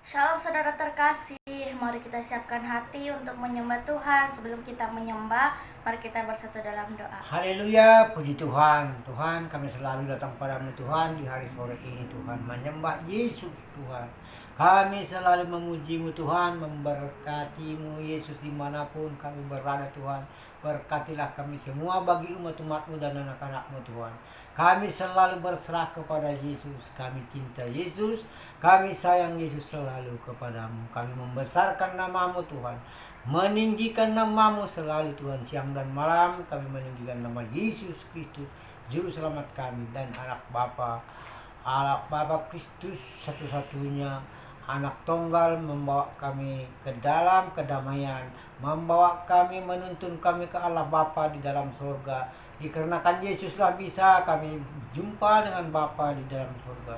Shalom saudara terkasih, mari kita siapkan hati untuk menyembah Tuhan. Sebelum kita menyembah, mari kita bersatu dalam doa. Haleluya, puji Tuhan. Tuhan, kami selalu datang padamu Tuhan di hari sore ini Tuhan, menyembah Yesus Tuhan. Kami selalu memujimu Tuhan, memberkatimu Yesus dimanapun kami berada Tuhan. Berkatilah kami semua bagi umat-umatmu dan anak-anakmu Tuhan. Kami selalu berserah kepada Yesus, kami cinta Yesus, kami sayang Yesus selalu kepadamu. Kami membesarkan namamu Tuhan, meninggikan namamu selalu Tuhan. Siang dan malam kami meninggikan nama Yesus Kristus, Juru Selamat kami dan anak Bapa Kristus satu-satunya, anak tunggal, membawa kami ke dalam kedamaian, membawa kami, menuntun kami ke Allah Bapa di dalam surga. Dikarenakan Yesuslah bisa kami jumpa dengan Bapa di dalam surga.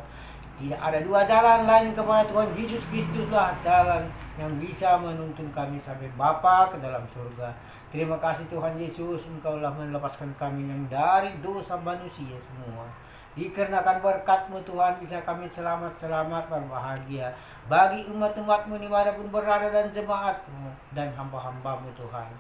Tidak ada dua jalan lain kepada Tuhan Yesus Kristuslah jalan yang bisa menuntun kami sampai Bapa ke dalam surga. Terima kasih Tuhan Yesus, Engkau telah melepaskan kami yang dari dosa manusia semua. Dikarenakan berkat-Mu Tuhan bisa kami selamat-selamat berbahagia. Bagi umat-umat-Mu dimanapun berada dan jemaat-Mu dan hamba-hamba-Mu Tuhan,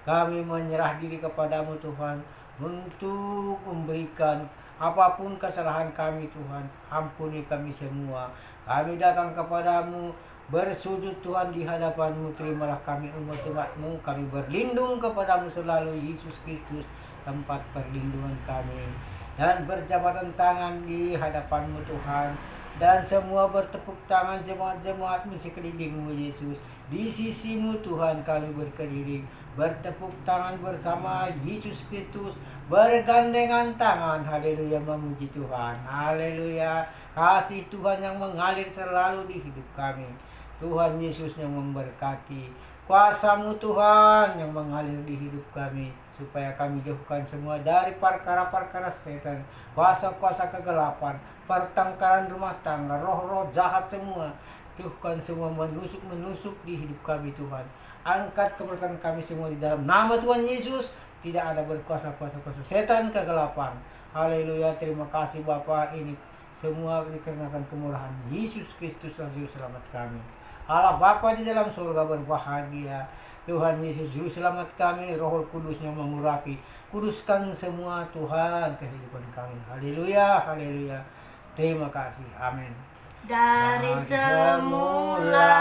kami menyerah diri kepadamu Tuhan untuk memberikan apapun kesalahan kami Tuhan. Ampuni kami semua. Kami datang kepadamu bersujud Tuhan di hadapan-Mu. Terimalah kami umat-umat-Mu. Kami berlindung kepadamu selalu Yesus Kristus, tempat perlindungan kami. Dan berjabatan tangan di hadapan-Mu Tuhan. Dan semua bertepuk tangan jemaat-jemaat-Mu sekeliling-Mu Yesus. Di sisi-Mu Tuhan kami berkeliling, bertepuk tangan bersama Yesus Kristus, bergandengan tangan. Haleluya, memuji Tuhan. Haleluya, kasih Tuhan yang mengalir selalu di hidup kami. Tuhan Yesus yang memberkati, kuasa-Mu Tuhan yang mengalir di hidup kami, supaya kami jauhkan semua dari perkara-perkara setan, kuasa-kuasa kegelapan, pertengkaran rumah tangga, roh-roh jahat semua. Jauhkan semua menusuk di hidup kami Tuhan. Angkat keberkatan kami semua di dalam nama Tuhan Yesus. Tidak ada berkuasa-kuasa setan kegelapan. Haleluya, terima kasih Bapa, ini semua dikarenakan kemurahan Yesus Kristus Juru Selamat kami. Allah Bapa di dalam surga berbahagia. Tuhan Yesus Juru Selamat kami, Roh Kudus yang mengurapi. Kuduskan semua Tuhan kehidupan kami. Haleluya, haleluya. Terima kasih. Amin. Dari semula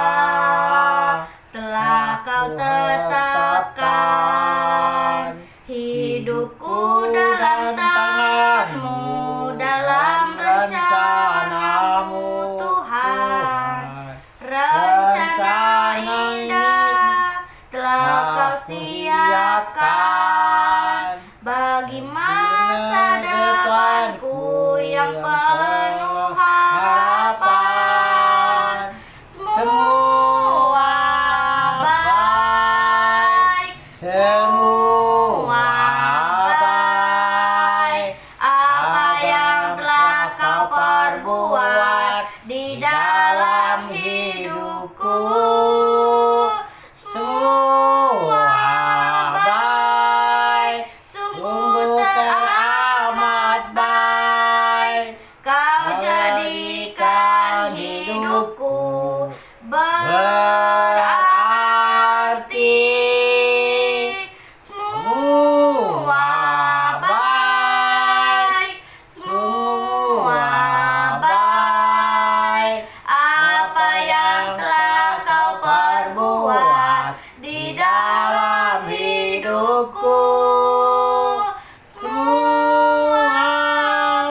telah Kau tetapkan hidupku dalam tangan-Mu, dalam rencana-Mu Tuhan. Rencana indah telah Kau siapkan bagi masa depanku yang penuh harapan. Semua baik, semua baik. Apa yang telah Kau perbuat di dalam hidupku, semua baik, sungguh teramat baik. Kau jadikan hidupku berarti. Semua baik, semua baik. Apa yang telah Kau perbuat di dalam hidupku, semua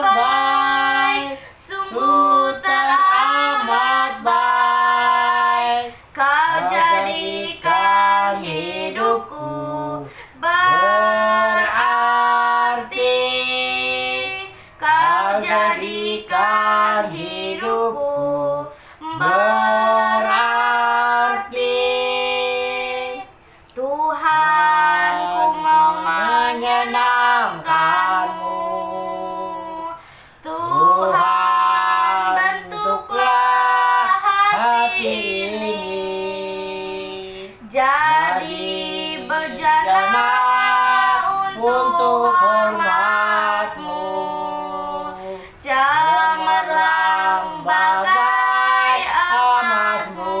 baik, sungguh teramat baik. Kau jadikan hidupku berarti. Kau jadikan hidupku berarti. Tuhan, ku mau menyenangkan-Mu. Tuhan, bentuklah hati ini jadi bejana untuk hormat-Mu. Cemerlang bagai emas-Mu.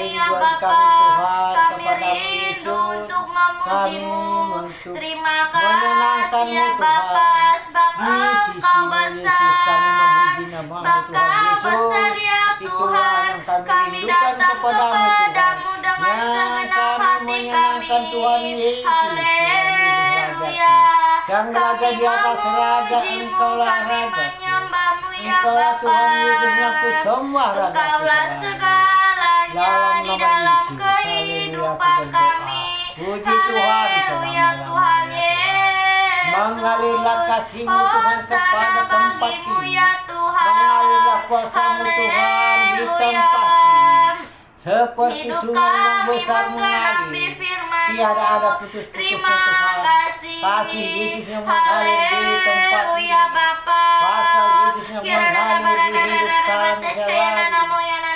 ya rinduan Bapa. kami Tuhan Kami kepadamu rindu Yesus. untuk memujimu. Untuk Terima menyenangkanmu, kasih ya Tuhan. Bapa, sebab Di Engkau sisimu besar. Yesus kami memuji namamu Sebab Tuhan Kau Yesus. besar ya Itulah Tuhan. yang kami Kami rindukan datang kepadamu Tuhan. kepadamu dengan Yang segenap kami hati menyenangkan kami. Tuhan Yesus. Haleluya. Sang raja di atas raja, Memujimu, Engkaulah kami rajaku. menyembahmu ya Engkaulah Bapa. Tuhan Yesus yang ku sembah rajaku Engkaulah selalu. segalanya Dalam di nama dalam Yesus, kehidupan haleluya, aku berdoa. kami. Puji Tuhan, Haleluya selama-lamanya, Tuhan Tuhan. Yesus. Mengalirlah kasih-Mu Tuhan Hosana kepada tempat bagimu ini. ya Tuhan. Mengalirlah kuasa-Mu Tuhan di Haleluya. tempat ini. Seperti Hidup sungai yang kami besar menggenapi mengalir. firman-Mu. Tiada ada putus-putusnya Terima Tuhan. kasih. Kasih Yesus yang mengalir di tempat ini. Haleluya Bapa. Kuasa Yesus yang mengalir di hidup kami selalu.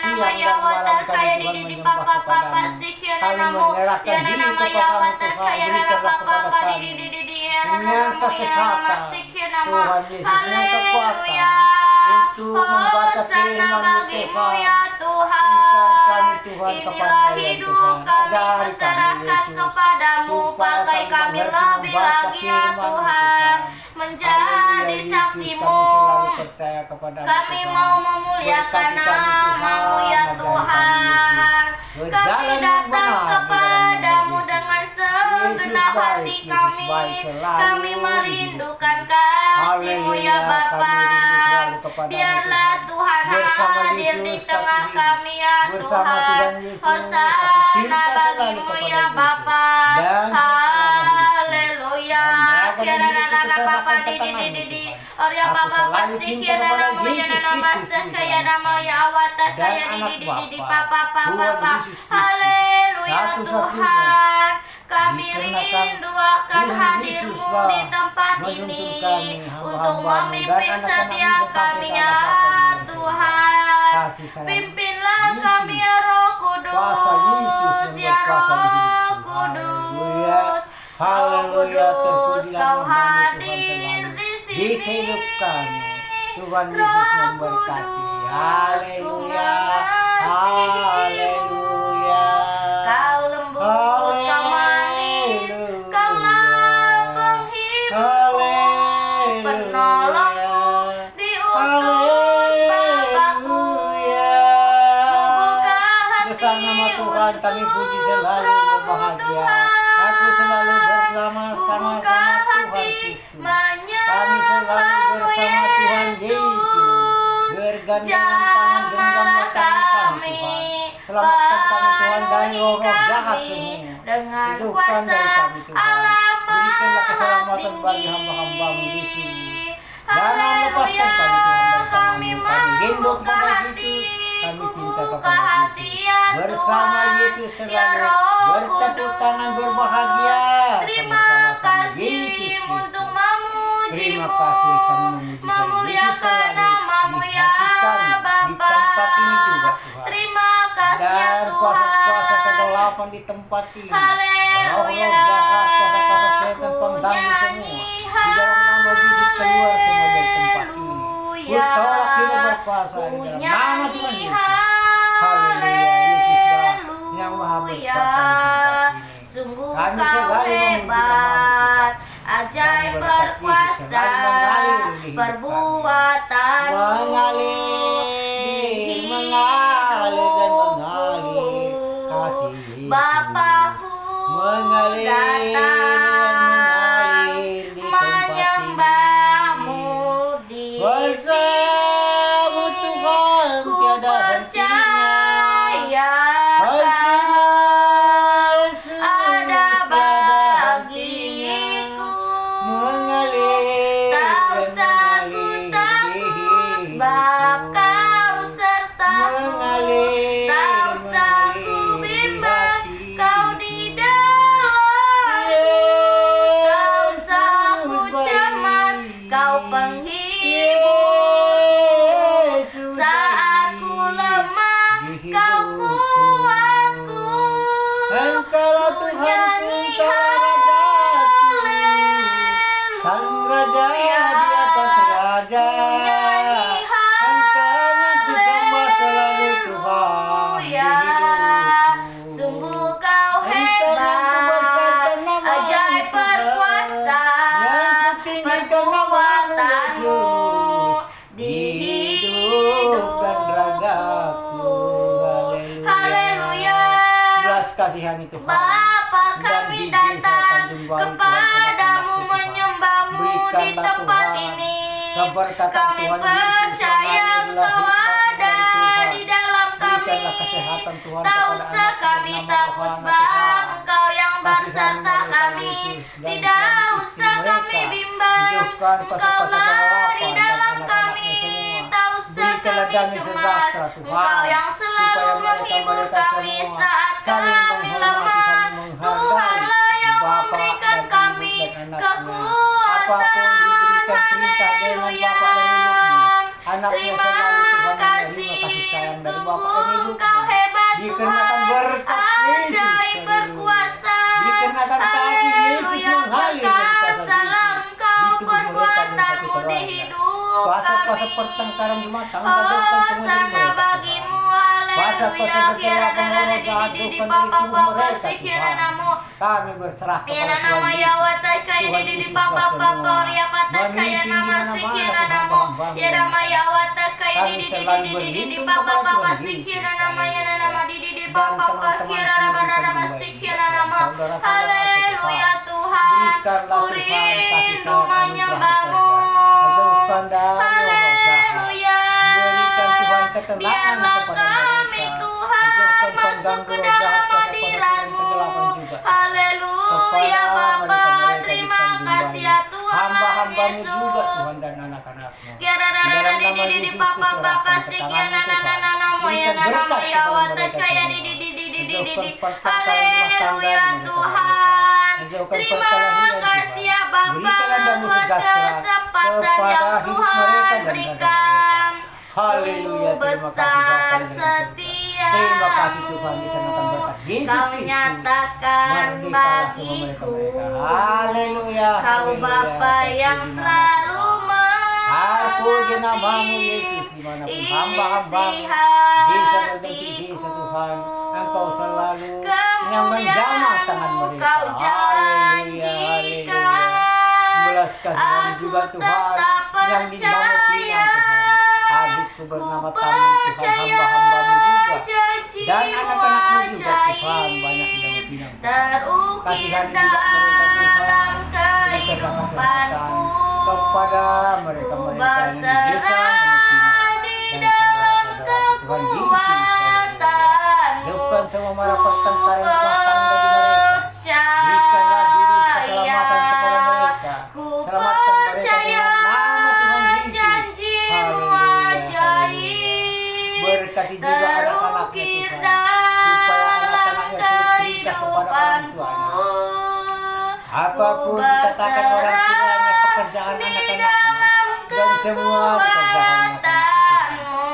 Siang dan malam kami Tuhan menyembah kepadamu. Kami menyerahkan diri kepadamu Tuhan. Berikanlah kepada kami dengan kesehatan Tuhan Yesus, dengan kekuatan untuk membaca firman-Mu Tuhan. Berikan kami Tuhan Inilah kepandaian hidup Tuhan. kami Ajari kami berserahkan Yesus. kepadamu. Supaya Pakai kami mengerti lebih membaca lagi ya firman-Mu, Tuhan. Menjadi Haleluya, Yesus, saksi-Mu. kami selalu percaya kepadamu Kami Tuhan. mau memuliakan Berkati kami, nama-Mu ya Tuhan. Ajari kami, Tuhan. Yesus. Kami Berjalan yang datang benar di dalam kepadamu nama Yesus. dengan Yesus segenap baik, hati Yesus kami. baik selalu Kami di merindukan hidup kasih-Mu ya Haleluya, Bapa. kami rindu selalu kepadamu, Biarlah Tuhan. Tuhan Bersama hadir di Yesus, tengah kami kami ya bersama Tuhan. Tuhan Yesus, aku Hosana cinta selalu bagimu kepada ya Yesus. Bapa. Dan Haleluya. Dan Kiara beragam nana hidup papa kesehatan di tanganmu, Tuhan. Orya Aku papa selalu pasti cinta kiara kepada nama ya Yesus nama Kristus, sekaya Tuhan. nama ya awata Dan kaya anak di Bapa, papa Tuhan papa. Yesus Kristus. Haleluya Satu-satunya. Tuhan. Kami Dikarenakan rindu akan Tuhan hadirmu Yesuslah di tempat menuntun ini kami, untuk hamba-hambamu, dan memimpin anak-anak setiap bisa sampai kami ke ya arah Bapa di dalam surga. Tuhan. Kasih sayang Pimpinlah Yesus. kami ya Roh Kudus. Kuasa Yesus yang Ya berkuasa di Roh hidupku. Haleluya. Kudus. Haleluya, Roh Kudus, terpujilah Kau namamu Tuhan hadir selalu di sini. di hidup kami. Tuhan Yesus Roh memberkati. Kudus, Haleluya. ku mengasihimu. Haleluya. Kau lembut, kau manis, kaulah penghibur, penolongku, diutus Bapakku. Ku buka Bersama nama hati Tuhan kami puji selalu berbahagia. Aku selalu bersama-sama buka sama Tuhan hati Kristus. Kami selalu menyembahmu bersama Tuhan Yesus. Bergandengan tangan genggamlah tangan kami Tuhan. Selamatkan kami Tuhan dari roh-roh jahat semua. dengan Jauhkan kuasa dari kami Tuhan. Allah Berikanlah keselamatan Maha bagi Tinggi. hamba-hambamu Yesus. Jangan lepaskan Haleluya. kami Tuhan dari Kami tangan-Mu. Kami rindu membuka kepada hati, Yesus. Kami ku cinta buka kepada hati Yesus. ya Bersama Tuhan, Yesus ya selalu Roh bertepuk Kudus. tangan berbahagia. Terima Bersama-sama kasih Yesus untuk Kristus. memujimu. Terima kasih kami memuji Yesus Memuliakan selalu namamu di ya hati kami, di Bapa. tempat ini juga Tuhan. Terima kasih ya Dan Tuhan. kuasa-kuasa kegelapan di tempat ini. Haleluya. Roh-roh jahat, kuasa-kuasa setan, Ku pengganggu semua. nyanyi Di dalam nama Yesus keluar semua dari tempat ini. Ku tolak tidak berkuasa di dalam nama Tuhan Yesus. Haleluya, Yesuslah yang maha berkuasa di tempat ini. Sungguh Kami kau selalu memuji hebat, namamu, ajaib Kami berkat Yesus berkuasa, selalu mengalir di hidup perbuatanmu Mengalir, di mengalir dan hidupku. mengalir kasih Yesus. Bapakku Mengalir datang dan mengalir di tempat menyembahmu di ini. Bersama sini. Tuhan Ku tiada hentinya. percaya Kasih-Mu Yesus ada tiada bagiku. hentinya. Mengalir Tak dan usah ku mengalir di takut, sebab hidupku. Kau sertaku. Mengalir, Tak usah ku mengalir di bimbang, hatiku. Kau di dalam kasihani Tuhan. Bapa, Dan kami di desa datang Tanjung Balai, Tuhan, kepadamu anak-anakmu, Tuhan. menyembahmu di Berikanlah, tempat Tuhan, ini. keberkatan Kami Tuhan Yesus percaya yang Engkau adalah hikmat ada dari Tuhan. di dalam kami. Berikanlah kesehatan Tuhan Tak kepada usah anak kami bernama takut Rohana, sebab Tuhan. Engkau yang Kasihani berserta mereka, kami. Yesus, dan Tidak suami istri usah kami mereka. bimbang. Hijaukan Engkaulah pasal-pasal di dan dalam anak-anaknya kami. semua. Tak usah Berikanlah kami damai cemas. sejahtera, Tuhan. Engkau yang selalu Supaya menghibur mereka kami semua saat saling kami menghormati, lemah. saling menghargai Tuhanlah yang Bapa memberikan dan kami Ibu dan anaknya. kekuatan. Apapun diberikan perintah dengan Haleluya. Bapa dan Ibunya. Anaknya Terima selalu Tuhan kasih, menerima kasih sayang dari Bapa dan sungguh Ibunya. Engkau hebat Dikarenakan Tuhan, berkat Yesus. ajaib Haleluya. berkuasa. Dikarenakan kasih Yesus Haleluya, mengalir dari kuasa berkasalah Yesus. Engkau Di tubuh mereka dan satu perbuatanmu di keluarga. hidup Kuasa-kuasa kami. pertengkaran rumah tangga jauhkan semua dari Hosana mereka, bagimu, Tuhan. Kuasa-kuasa haleluya. kegelapan Kiara roh jahat jauhkan dari papa tubuh papa mereka, si kiara Tuhan. namu. Kami berserah kepada Kiara Tuhan nama Yesus. Yawata kaya Tuhan di Yesus papa Kristus papa semua. ria pata kaya Memimpin nama di si mana-mana kiara Tuhan namu. hamba-Mu. Kiara Yawata kaya Kami selalu di berlindung papa kepada papa Tuhan si Yesus. kiara nama yana nama di Dan papa papa teman-teman kiara nama pendidikan nama juga si juga, kiara Tuhan. nama. Saudara-saudara Haleluya Tuhan, Berikanlah Tuhan kasih kurindu sayang menyembahmu. Jauhkan dari roh jahat. Haleluya. Berikan Tuhan ketenangan Biarlah kepada kami mereka. Tuhan Jauhkan masuk pengganggu ke roh jahat, dalam kuasa-kuasa hadirat-Mu. kegelapan juga. Haleluya Kepada Bapa, mereka terima diberikan kasih ya jumlah Tuhan hamba-hambamu Yesus. juga Tuhan dan anak-anakmu. Kiara Di dalam nama di Yesus papa kuserahkan papa ke si tangan-Mu, kiara Tuhan. nana moya Berikan nana berkat moya kepada wata mereka kaya semua. Jauhkan pertengkaran rumah tangga Haleluya dari mereka. Tuhan. Jauhkan Terima perkelahian, kasih Tuhan. ya Bapa Berikanlah damai buat sejahtera kesempatan kepada yang hidup Tuhan mereka dan berikan. Haleluya, Sungguh terima kasih Bapa besar dan Ibu surga. setia. Terima kasih Tuhan dikarenakan berkat Yesus Kau Kristus. nyatakan Merdekalah semua bagiku. mereka. Haleluya. Kau haleluya. Bapa yang Terpuji selalu namamu. Terpuji namamu mengerti Yesus dimanapun isi hamba-hambamu. Desa berganti desa Tuhan. Engkau selalu yang menjamah tangan mereka. Kau Haleluya. janjikan Haleluya. Belas kasihan juga aku Tuhan tetap yang di dalam percaya. Tuhan. Adikku bernama Ku Tami Tuhan, percaya hamba-hambamu juga. janjimu Dan anak-anakmu juga Tuhan, ajaib banyak yang dalam Pinang. terukir Kasihani juga mereka Tuhan. dalam Berikanlah kesehatan kehidupanku. kepada Ku mereka-mereka yang di desa berserah di dalam kekuatanmu. Jauhkan semua mara pertengkaran rumah tangga di mereka. Berikanlah diri keselamatan kepada mereka. Ku Selamatkan mereka percaya dengan nama Tuhan Yesus. janjimu Haleluya, ajaib Berkati juga anak-anaknya terukir Tuhan. dalam Supaya anak-anaknya turut perintah kepada orang kehidupanku. tuanya. Apapun dikatakan orang tuanya, pekerjaan anak-anaknya, dan semua pekerjaan anak-anaknya,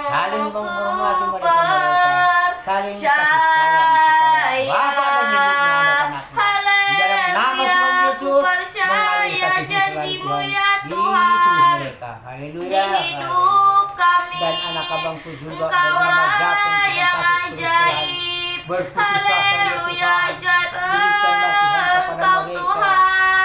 saling menghormati mereka-mereka, saling kasih sayang kepada Bapa dan Ibunya anak-anaknya. Di dalam nama Tuhan Yesus, mengalir kasih selalu Tuhan di tubuh mereka. Haleluya. Di hidup kami, Dan anak abangku juga Engkaulah bernama Jateng Tuhan yang satu ajaib. berputus asa ya Haleluya, Tuhan. ajaib Berikanlah Tuhan kepada Engkau mereka Tuhan.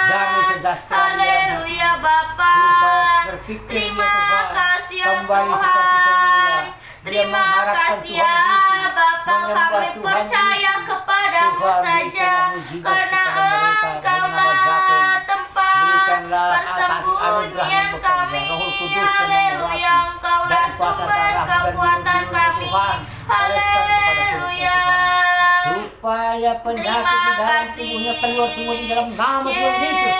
damai sejahtera di dalam hati. Haleluya Bapa. Supaya berpikir dia Terima Tuhan kasih ya kembali Tuhan. seperti semula. Dia Terima mengharapkan kasih Tuhan ya Yesus, Bapa, menyembah kami Tuhan percaya Yesus. kepadamu Tuhan, saja berikanlah mujizat karena kepada mereka, Engkaulah bernama Jateng. tempat Berikanlah atas persembunyian anugerah-Mu kami. kepada Roh Kudus yang Haleluya, memurahkan Engkaulah dan kuasa sumber darah dan kekuatan bulu-bulu kami. Tuhan. Oleskan kepada surga Haleluya. Tuhan. Supaya penyakit di dalam kasih. tubuhnya keluar semua di dalam nama Tuhan Yesus.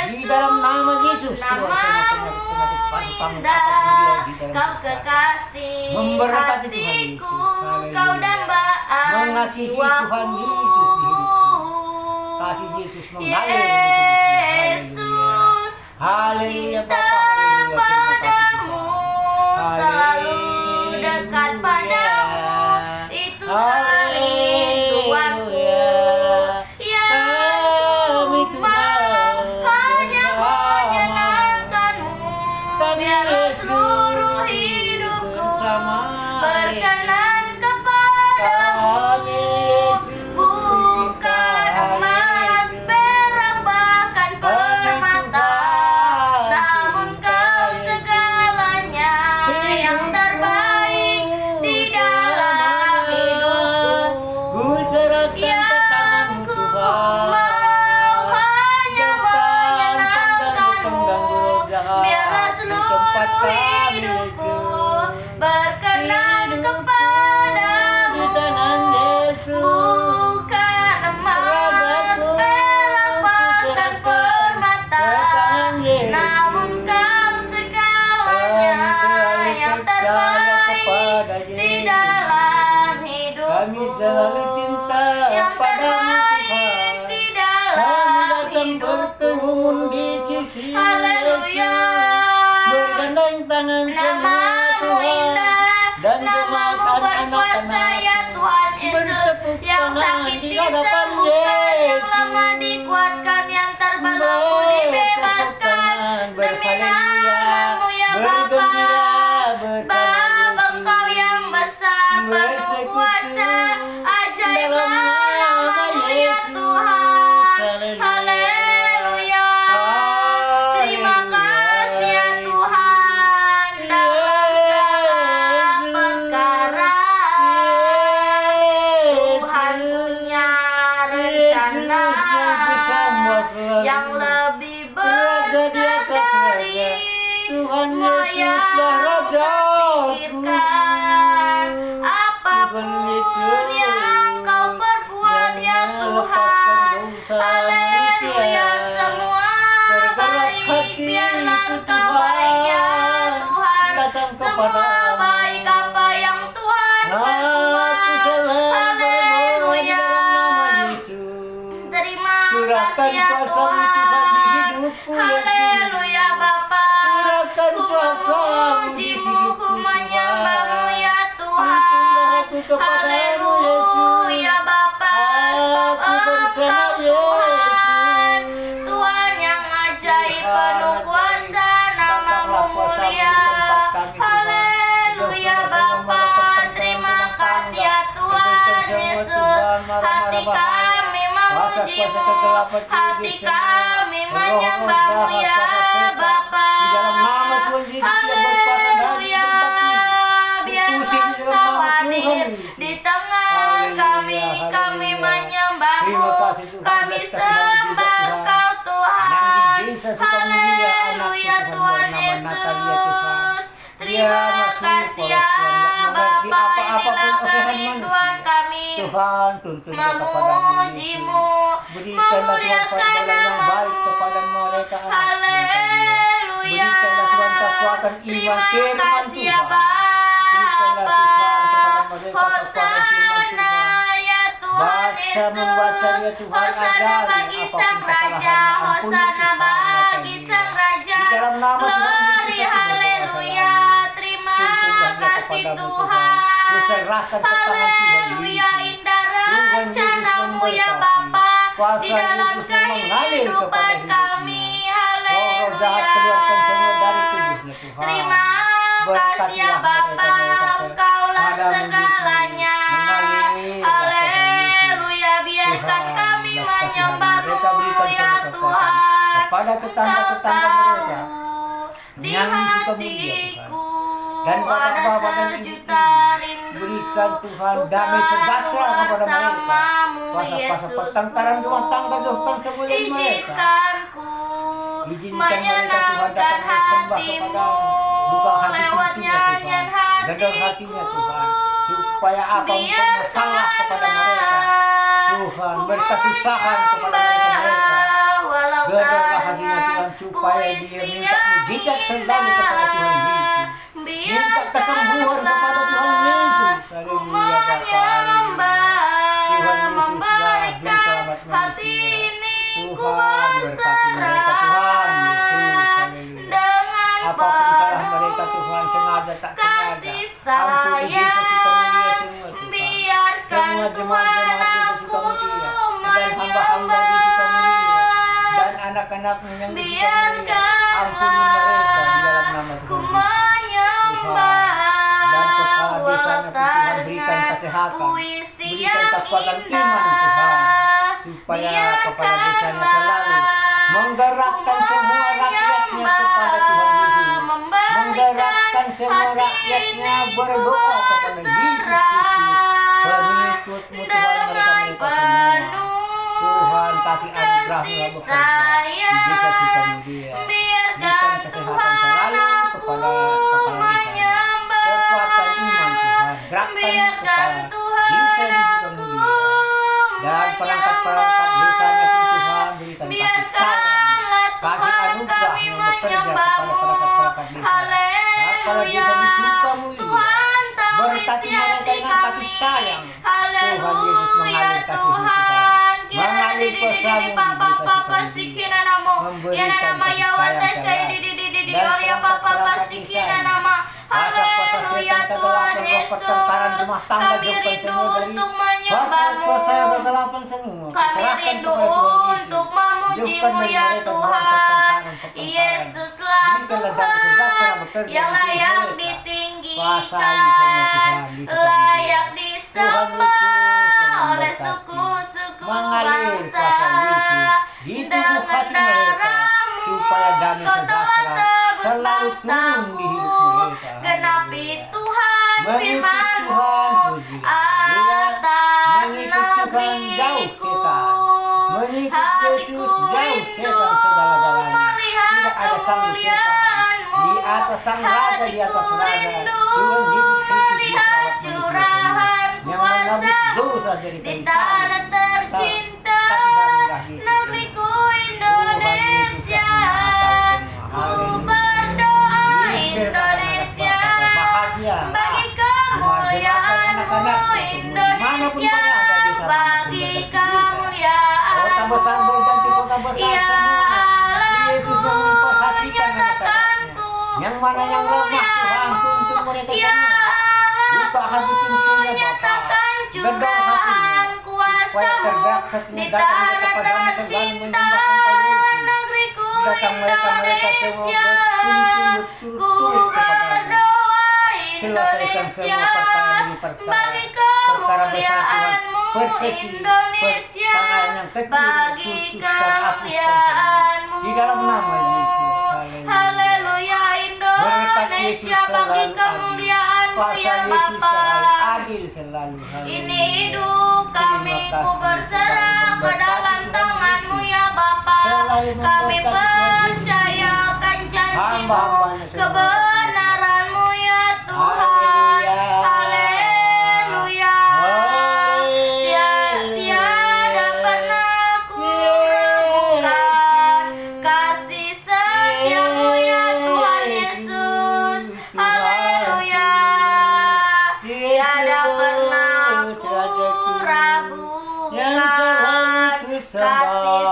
Di dalam nama Yesus keluar semua penyakit-penyakit paru tangan apapun dia di dalam Kau kita. kekasih Memberkati Tuhan hatiku, Yesus. Haleluya. Kau dambaan Mengasihi jiwaku. Tuhan Yesus di hidupmu. Kasih Yesus mengalir di hidupmu. Yesus, Haleluya. Haleluya cinta Bapa, haleluya. Terima kasih padamu, Tuhan. selalu Haleluya. dekat padamu. Itu kerinduanku yang Kami ku mau hanya menyenangkanmu. Biarlah seluruh hidupku berkenan kepadamu. Bukan emas, perak, bahkan permata, namun kau segala hidupku berkenan kepadamu, bukan emas, perak, bahkan permata, namun kau segalanya yang terbaik di dalam hidupku, Kami selalu cinta yang padamu terbaik Tuhan. di dalam Kami datang berkerumun di hidupku. sisi Haleluya, bergandeng tangan semua namamu Tuhan, indah, dan namamu jemaat berkuasa anak-anak ya Tuhan Yesus, bertepuk yang tangan sakit di hadapan disembuhkan, yang Yesus. lemah dikuatkan, yang terbelenggu dibebaskan, demi namamu ya Bapa, sebab Engkau yang besar, penuh kuasa, ajaib namamu ya Tuhan. Haleluya, terima kasih ya Tuhan dalam segala perkara. Tuhan punya rencana yang lebih besar dari semua yang terpikirkan. Apapun yang kau perbuat ya Tuhan, haleluya, semua baik, biarlah Engkau baik ya Tuhan, semua baik apa yang Tuhan perbuat. Haleluya, terima kasih ya Tuhan. Haleluya Bapa, ku memujimu, ku menyembahmu ya Tuhan. Haleluya Bapa, sebab Engkau Tuhan, Tuhan yang ajaib, penuh kuasa, namamu mulia. Haleluya Bapa, terima kasih ya Tuhan Yesus. Hati kami memujimu, hati kami menyembahmu ya Bapa. Haleluya, biarlah Engkau hadir di tengah kami, kami menyembahmu, kami sembah Engkau Tuhan. Haleluya Tuhan Yesus, terima kasih ya Bapa, inilah kerinduan kami, Tuhan, tuntunlah kepadamu memujimu, berikanlah Tuhan jalan yang baik kepada mereka anak-anak. haleluya. Berikanlah Tuhan kekuatan iman Terima firman kasih ya Tuhan. Berikanlah Bapa. Tuhan kepada mereka kekuatan firman Hosana Tuhan. ya Tuhan Baca Yesus, membaca ya Tuhan, Hosana ajari bagi apapun Sang Raja, kesalahannya, ampuni Hosana Tuhan, bagi akan Sang dia. Raja. Di dalam nama Tuhan Glory, Yesus aku berdoa haleluya, selalu. terima Tuntunlah dia kasih kepadamu Tuhan. Ku serahkan ke tangan Tuhan Haleluya, Yesus. indah Tuhan Yesus rencanamu ya memberkati. Bapa Kuasa di dalam Yesus yang mengalir kehidupan kepada hidupnya. kami. Roh jahat keluarkan semua dari tubuhnya Tuhan. Terima kasih ya Bapa, Engkaulah segalanya. Haleluya, biarkan kami menyembahmu ya Tuhan. kepada tetangga-tetangga mereka Di yang suka mulia Tuhan. hatiku Dan ada bapak-bapak dan sejuta ibu-ibu, rindu berikan Tuhan untuk damai sejahtera selalu kepada mereka. bersamamu, Kuasa-kuasa Yesusku. pertengkaran rumah tangga jauhkan semua dari mereka. Izinkanku Izinkan mereka Tuhan datang bersembah kepadamu. Buka hati lewat pintunya Tuhan. nyanyian Gedor hatinya Tuhan. Supaya apa pun masalah kepada mereka. Tuhan berkesusahan kepada mereka. Gedorlah hatinya Tuhan supaya dia minta mujizat selalu kepada Tuhan Yesus. Minta kesembuhan kepada Tuhan Yesus. Haleluya Bapa. Tuhan Yesuslah juru selamat manusia. Tuhan berkati mereka Tuhan Yesus. Haleluya. Apapun salah mereka Tuhan, sengaja tak sengaja, ampuni Yesus suka mulia semua Tuhan. Semua jemaat-jemaat Yesus suka mulia, dan hamba-hamba Yesus suka mulia, dan anak-anakmu yang Yesus suka mulia, ampuni mereka di dalam nama Tuhan Yesus. Tuhan, dan kepada desanya pun Tuhan berikan kesehatan, berikan kekuatan iman Tuhan, supaya kepada desanya selalu menggerakkan semua rakyatnya kepada Tuhan Yesus, menggerakkan semua rakyatnya berdoa kepada Yesus Kristus, pengikutmu Tuhan mereka semua. Tuhan kasih anugerah-Mu bekerja di desa Sukamulia, berikan kesehatan selalu kepada kepala desa. Kekuatan iman Tuhan, gerakkan kepala desa di Sukamulia dan perangkat-perangkat desanya Tuhan, berikan kasih sayang, kasih anugerah yang bekerja kepada perangkat-perangkat desa. Kepala desa di Sukamulia, berkati mereka dengan kasih sayang. Tuhan Yesus mengalir kasih Tuhan, mengalir kuasa-Mu di desa Sukamulia, memberikan kasih sayang dan perangkat-perangkat desa. Kuasa-kuasa setan kegelapan, roh pertengkaran rumah tangga, jauhkan semua dari kuasa-kuasa kegelapan semua. Kami rindu untuk memuji-Mu ya Tuhan. Yesuslah Tuhan yang layak ditinggikan, layak disembah oleh suku-suku bangsa dengan darah-Mu supaya damai sejahtera selalu turun di hidup mereka. Genapi Tuhan firman-Mu atas negeriku. Mengikut Yesus jauh setan segala-galanya. Tidak ada sanggup setan di atas sang raja, di atas raja. Tuhan Yesus Kristus curahan yang menebus dosa dari di tanah tercinta negeriku Indonesia. Ku berdoa Indonesia, bagi kemuliaan-Mu Indonesia, bagi kemuliaan-Mu ya Yesus yang memperhatikan anak-anaknya. Yang mana yang lemah Tuhan, tuntun mereka semua. Buka hati pintunya Bapa, gedor hatinya, supaya tergerak hatinya datang mereka padamu selalu menyembahkan Kau Yesus. Datang mereka semua bertuntun berturut-turut kepadamu. Selesaikan semua perkara demi perkara besar Tuhan, perkecil, perkara yang kecil, putuskan, hapuskan semua. Di dalam nama Yesus, Haleluya. Indonesia bagi kemuliaan-Mu ya Bapa. adil selalu. Ini hidup kami ku berserah ke dalam tangan-Mu ya Bapa. Kami percayakan janji-Mu, kebenaran-Mu ya Tuhan. Haleluya. Tiada pernah ku ragukan kasih setia-Mu ya Tuhan Yesus. Haleluya. Tiada pernah ku ragukan kasih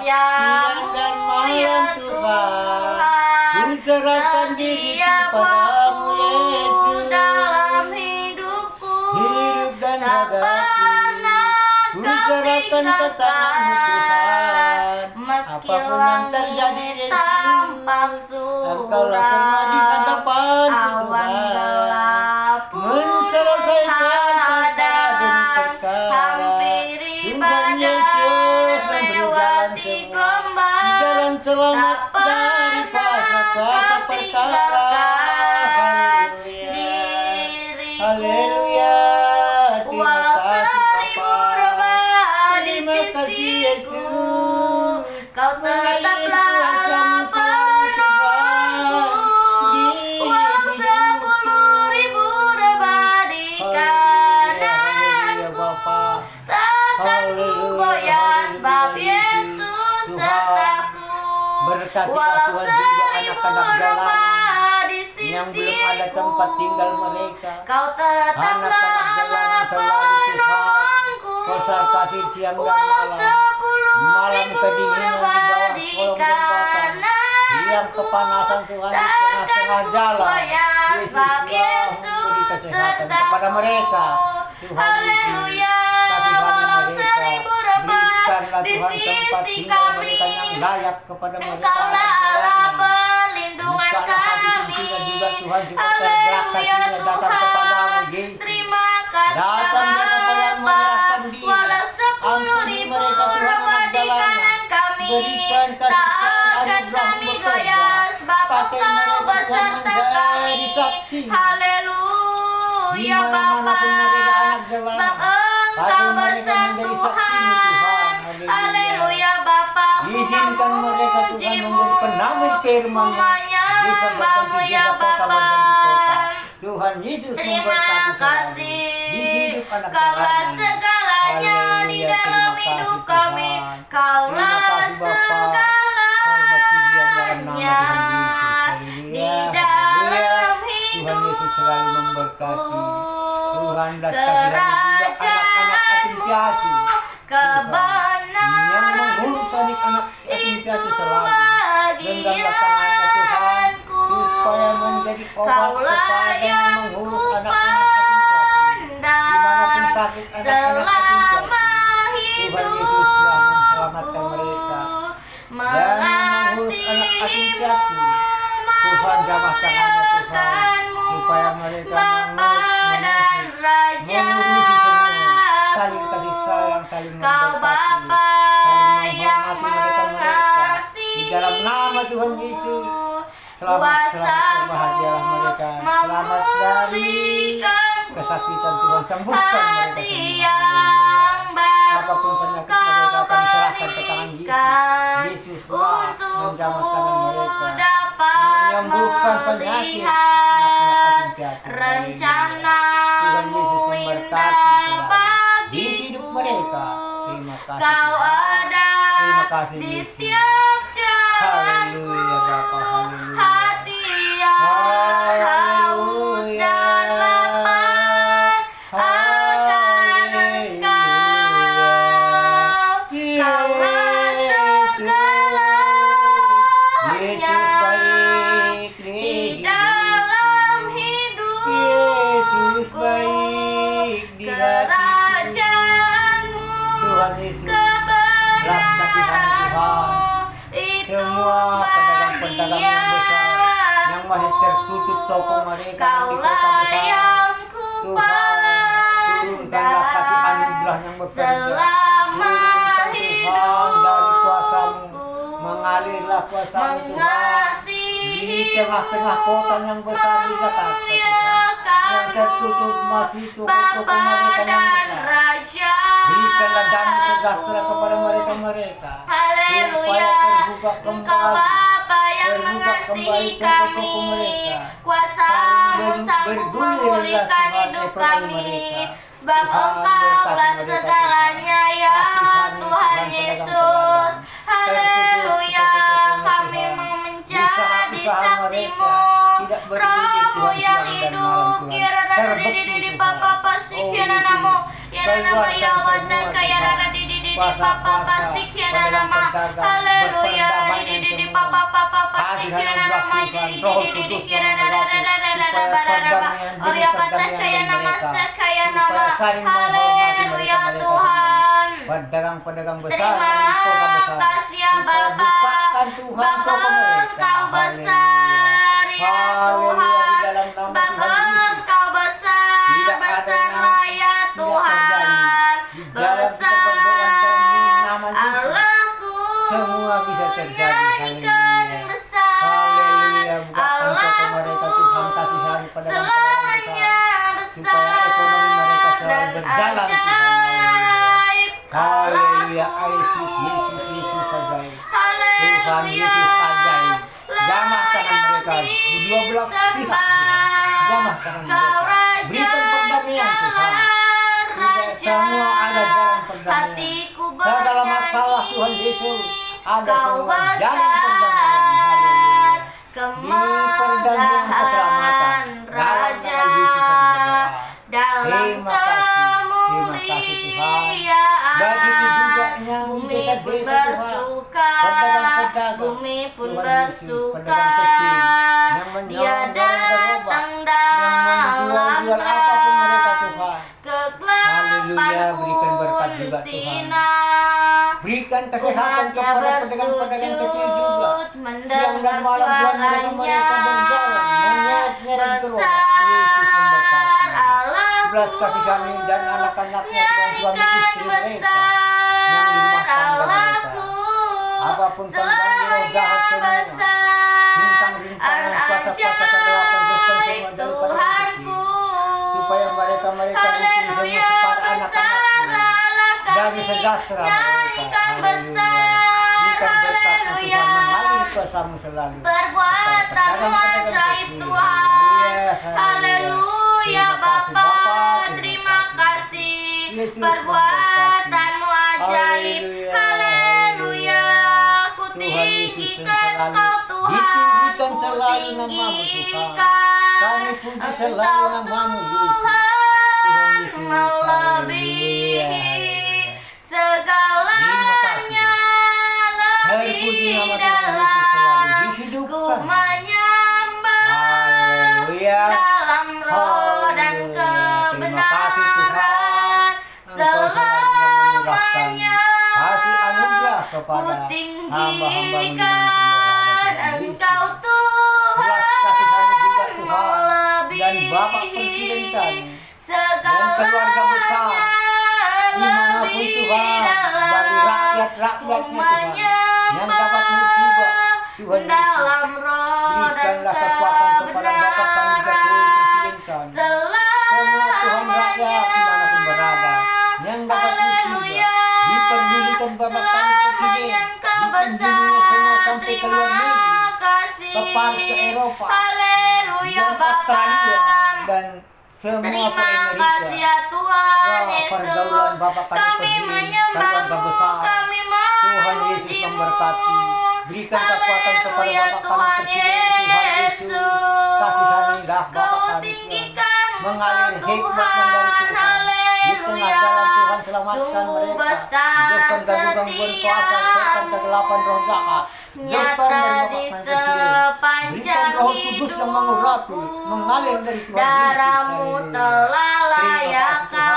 setia-Mu ya Tuhan. Serahkan diri kepadamu Yesus dalam hidupku, hidup dan tak pernah ragaku. Kau Serahkan ke tangan-Mu Tuhan. meski Apapun yang terjadi langit Yesus, tampak Engkaulah semua di suram, hadapan awan Tuhan. gelap pun Menselesaikan perkara demi menghadang, perkara. hampiri Tuhan Yesus badai, memberi jalan lewati semua, gelombang, jalan selamat tak dari kuasa-kuasa Kau perkara. tinggalkan Haleluya. diriku. Haleluya. Terima Walau kasih seribu Bapa. rebah di Terima kasih sisiku, Yesus. Kau tetaplah Allah penolongku. Walau 10.000 rebah di kananku, takkan ku goyah sebab Yesus sertaku. Berkatilah Walau Tuhan juga 1000 anak-anak jalanan rebah di yang belum ada sisiku, tempat tinggal mereka. Kau tetaplah Anak-anak jalanan Allah selalu Tuhan, penolongku. Kau kasih siang dan Walau malam. Malam 10.000 kedinginan di bawah rebah di kolong jembatan, siang kananku, kepanasan Tuhan di takkan tengah-tengah ku jalan. goyah Yesus sebab telah Yesus memberi kesehatan sertaku. kepada mereka. Tuhan Haleluya. Yesus, kasihani Walau mereka. 1000 rebah Berikanlah di Tuhan tempat sisi tinggal kami, mereka yang layak kepada mereka. Engkaulah Allah anak-anaknya. perlindungan Bukalah hati kami. kuncinya juga Tuhan, supaya tergerak Haleluya hatinya datang kepadamu Tuhan. Yesus. Terima kasih Datang ya mereka yang Bapa. menyerahkan diri. Walau 10.000 Ampuni mereka Tuhan, rebah anak di jalanan. kanan kami, Berikan kasih tak sayang, akan anugerah kami bekerja. goyah sebab Pakai Engkau mereka Tuhan beserta menjadi kami. saksi. Haleluya Bapa. Dimanapun mereka anak jalanan, Sebab Engkau pakai mereka besar menjadi saksi Tuhan. Tuhan. Haleluya Bapa. Aku Izinkan mereka Tuhan memuji-Mu. menjadi penamir firman Ku desa hambamu berganti ya desa, kota Bapa. berganti kota. Tuhan Yesus Terima memberkati selalu kasih, di hidup anak Kaulah kami. segalanya di Haleluya, dalam terima kasih hidup Tuhan. kami. Kaulah Terima kasih Bapa. Hormat pujian dalam nama segalanya Tuhan Yesus. di Haleluya. dalam Tuhan Yesus selalu memberkati. hidupku. Tuhan belas kasihan juga anak-anak yatim piatu. Yang mengurus anak-anak yatim piatu selalu. Genggamlah tangannya Tuhan, supaya menjadi obat kepada yang mengurus anak-anak yatim piatu. Dimanapun sakit anak-anak yatim piatu, Tuhan Yesus telah menyelamatkan mereka. Dan mengurus anak yatim piatu, Tuhan jamah tangannya Tuhan, supaya mereka mengurusi semua, saling kasih sayang, saling memberkati, saling menghormati mereka. Di dalam nama Tuhan Yesus, selamat berbahagialah mereka. Selamat dari kesakitan, Tuhan sembuhkan mereka semua. Apapun penyakit mereka kami serahkan ke tangan Yesus. Yesuslah menjamah tangan mereka, menyembuhkan penyakit anak-anak yatim piatu. Rencana Tuhan Yesus memberkati selalu di hidup mereka. Terima kasih Kau Tuhan. ada Terima kasih di Yesus. setiap jalanku. Haleluya Bapa, haleluya. Hati yang haus dan lapar akan Engkau. Kaulah segalanya Yesus baik di dalam hidupku. Yesus baik di hatiku. Kerajaanmu, Tuhan Yesus, belas kasihan Tuhan. Semua pedagang-pedagang yang besar, yang masih tertutup toko mereka yang di kota besar, Tuhan, turunkanlah kasih anugerah yang bekerja. Turunkan Tuhan dari kuasa-Mu, mengalirlah kuasa-Mu Tuhan di tengah-tengah kota yang besar di Jakarta Tuhan, yang tertutup masih toko-toko mereka yang besar. Berikanlah damai sejahtera kepada mereka-mereka, supaya terbuka kembali, terbuka kembali toko-toko mereka. Kuasa-Mu sanggup Bergulirlah memulihkan Tuhan hidup ekonomi kami. mereka. Sebab Tuhan, Engkaulah berkati mereka, segalanya ya Kasihani Tuhan Tuhan Yesus. pedagang-pedagang. Haleluya, Tertutup kami Tuhan. mau menjadi Usaha-usaha saksimu. mereka tidak berhenti Rohmu Tuhan yang siang dan hidup, malam Tuhan. kira rada Terbukti di Tuhan. papa pasik Oh, kira Yesus. namo, kira nama Keluarkan ya wata semua, kaya Tuhan. rada di papa Kuasa-kuasa, pasik kira nama. pedagang-pedagang, Haleluya, berperdamaian di semua. papa pasik Kasihan kira anugerah nama Tuhan, di Roh Kudus kira rada memberkati, supaya perdamaian oh demi ya wata perdamaian kaya bagi nama mereka, sekaya supaya nama. saling menghormati Haleluya mereka-mereka Tuhan. semua. Pedagang-pedagang besar Terima yang di kota besar, kasih ya supaya Bapa, bukakan Tuhan sebab toko mereka. Engkau besar ya Haleluya, di Tuhan, dalam nama sebab Tuhan Yesus. Engkau besar, Tidak ada besarlah yang ya tidak Tuhan, terjadi. Di dalam kita berdoa dalam nama Yesus, Allahku semua bisa terjadi. menyanyikan Haleluya. besar, Haleluya, bukakan toko mereka Tuhan, kasihani pedagang-pedagang selamanya besar, supaya ekonomi mereka selalu dan berjalan Tuhan. ajaib. Haleluya, Allahku. Yesus ajaib. Tuhan Haleluya. Yesus ajaib. Jamah tangan mereka, kedua belah pihak Tuhan. Jamah tangan mereka. Berikan perdamaian Tuhan. Tidak semua ada jalan perdamaian. Segala masalah Tuhan Yesus ada semua jalan perdamaian. Haleluya. Di perdamaian keselamatan dalam nama Yesus aku berdoa. Terima kasih Tuhan. Begitu juga yang di Bumi pun desa-desa Tuhan, bersuka, pedagang-pedagang, bumi pun Tuhan Yesus, bersuka, pedagang kecil, yang dia menjual gerobak, datang yang menjual dalam apapun mereka Tuhan. kegelapan Haleluya, berikan berkat pun juga Tuhan. sinar. Berikan kesehatan Umatnya kepada pedagang-pedagang kecil juga. Siang dan malam Tuhan mereka berjalan, menyeret-nyeret gerobak. Yesus memberkati. Belas kasih kami dan anak-anaknya Tuhan, suami istri mereka yang di rumah tangga mereka. Apapun pengganggu roh jahat semua, bintang-bintangan, kuasa-kuasa kegelapan, dukun semua daripada yang kecil, supaya mereka hukum semua kepada anak-anaknya, damai sejahtera mereka. Haleluya. Berikan berkat-Mu haleluya. Tuhan, mengalir kuasa-Mu selalu. Perbuatan-Mu ajaib Tuhan, haleluya Bapa, terima kasih. Perbuatan-Mu ajaib, haleluya. Ku tinggikan Engkau Tuhan, ku tinggikan Kami puji selalu Engkau nama-Mu Yesus. Tuhan, Yesus, melebihi haleluya. segalanya, Terpuji lebih nama Tuhan Yesus selalu dalam ku dihidupkan. menyembah Haleluya. dalam roh dan Haleluya. Terima kasih Tuhan. kebenaran Engkau selalu yang menyurahkan selamanya. kasih anugerah Ku kepada hamba-hamba-Mu di mana pun tinggikan berada, Tuhan Engkau Yesus. Tuhan, Belas kasihan juga Tuhan, dan Bapak melebihi Presiden kami, segalanya, keluarga besar, dimanapun lebih Tuhan, bagi rakyat-rakyatnya Tuhan, yang dapat musibah, Tuhan Yesus. dalam roh dan Berikanlah kekuatan kepada Bapak kami Jokowi Presiden kami, semua Tuhan rakyat dimanapun berada, yang dapat musibah, diperdulikan Bapak kami Presiden, dikunjungi semua sampai ke luar negeri, ke Paris, ke Eropa, haleluya dan Bapa. Australia, dan semua ke Terima Amerika. kasih ya Tuhan Pergaulan Yesus, Bapak kami kami Presiden, menyembah-Mu, keluarga besar, kami Tuhan Yesus memuji-Mu. memberkati. Berikan kekuatan kepada Haleluya Bapak kami Tuhan Presiden, Tuhan Yesus. Kasihanilah Kau Bapak kami Tuhan, tinggikan mengalir Engkau hikmat dari Tuhan, Tuhan. Di tengah haleluya. jalan Tuhan selamatkan Sungguh mereka. besar Jauhkan gangguan kuasa, setan kegelapan roh jahat. Jauhkan nyata dari Bapak di kami Presiden. sepanjang Berikan Roh Kudus yang mengurapi, hidupku. mengalir dari Tuhan Yesus. Darah-Mu Haleluya. telah Terima kasih Tuhan, terima layakkan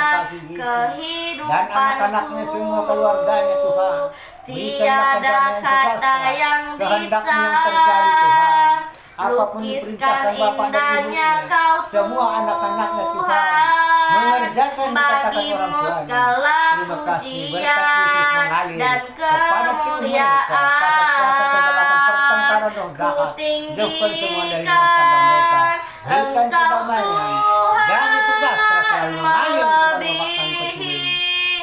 kasih Yesus. kehidupanku. Dan anak-anaknya semua keluarganya Tuhan. Berikanlah Tiada kedamaian kata sejahtera. yang Kehendak-Mu bisa yang terjadi Tuhan. Apapun lukiskan diperintahkan Bapak dan indahnya Ibunya, Kau semua anak-anaknya Tuhan Tuhan. mengerjakan dikatakan orang Bagimu tuanya. segala Terima kasih, berkat pujian Yesus mengalir dan kepada tim mereka, kuasa-kuasa kegelapan pertengkaran roh ku jahat. Jauhkan semua dari rumah tangga mereka. tinggikan Berikan Engkau kedamaian dan sejahtera selalu mengalir kepada Bapak kami melebihi Presiden.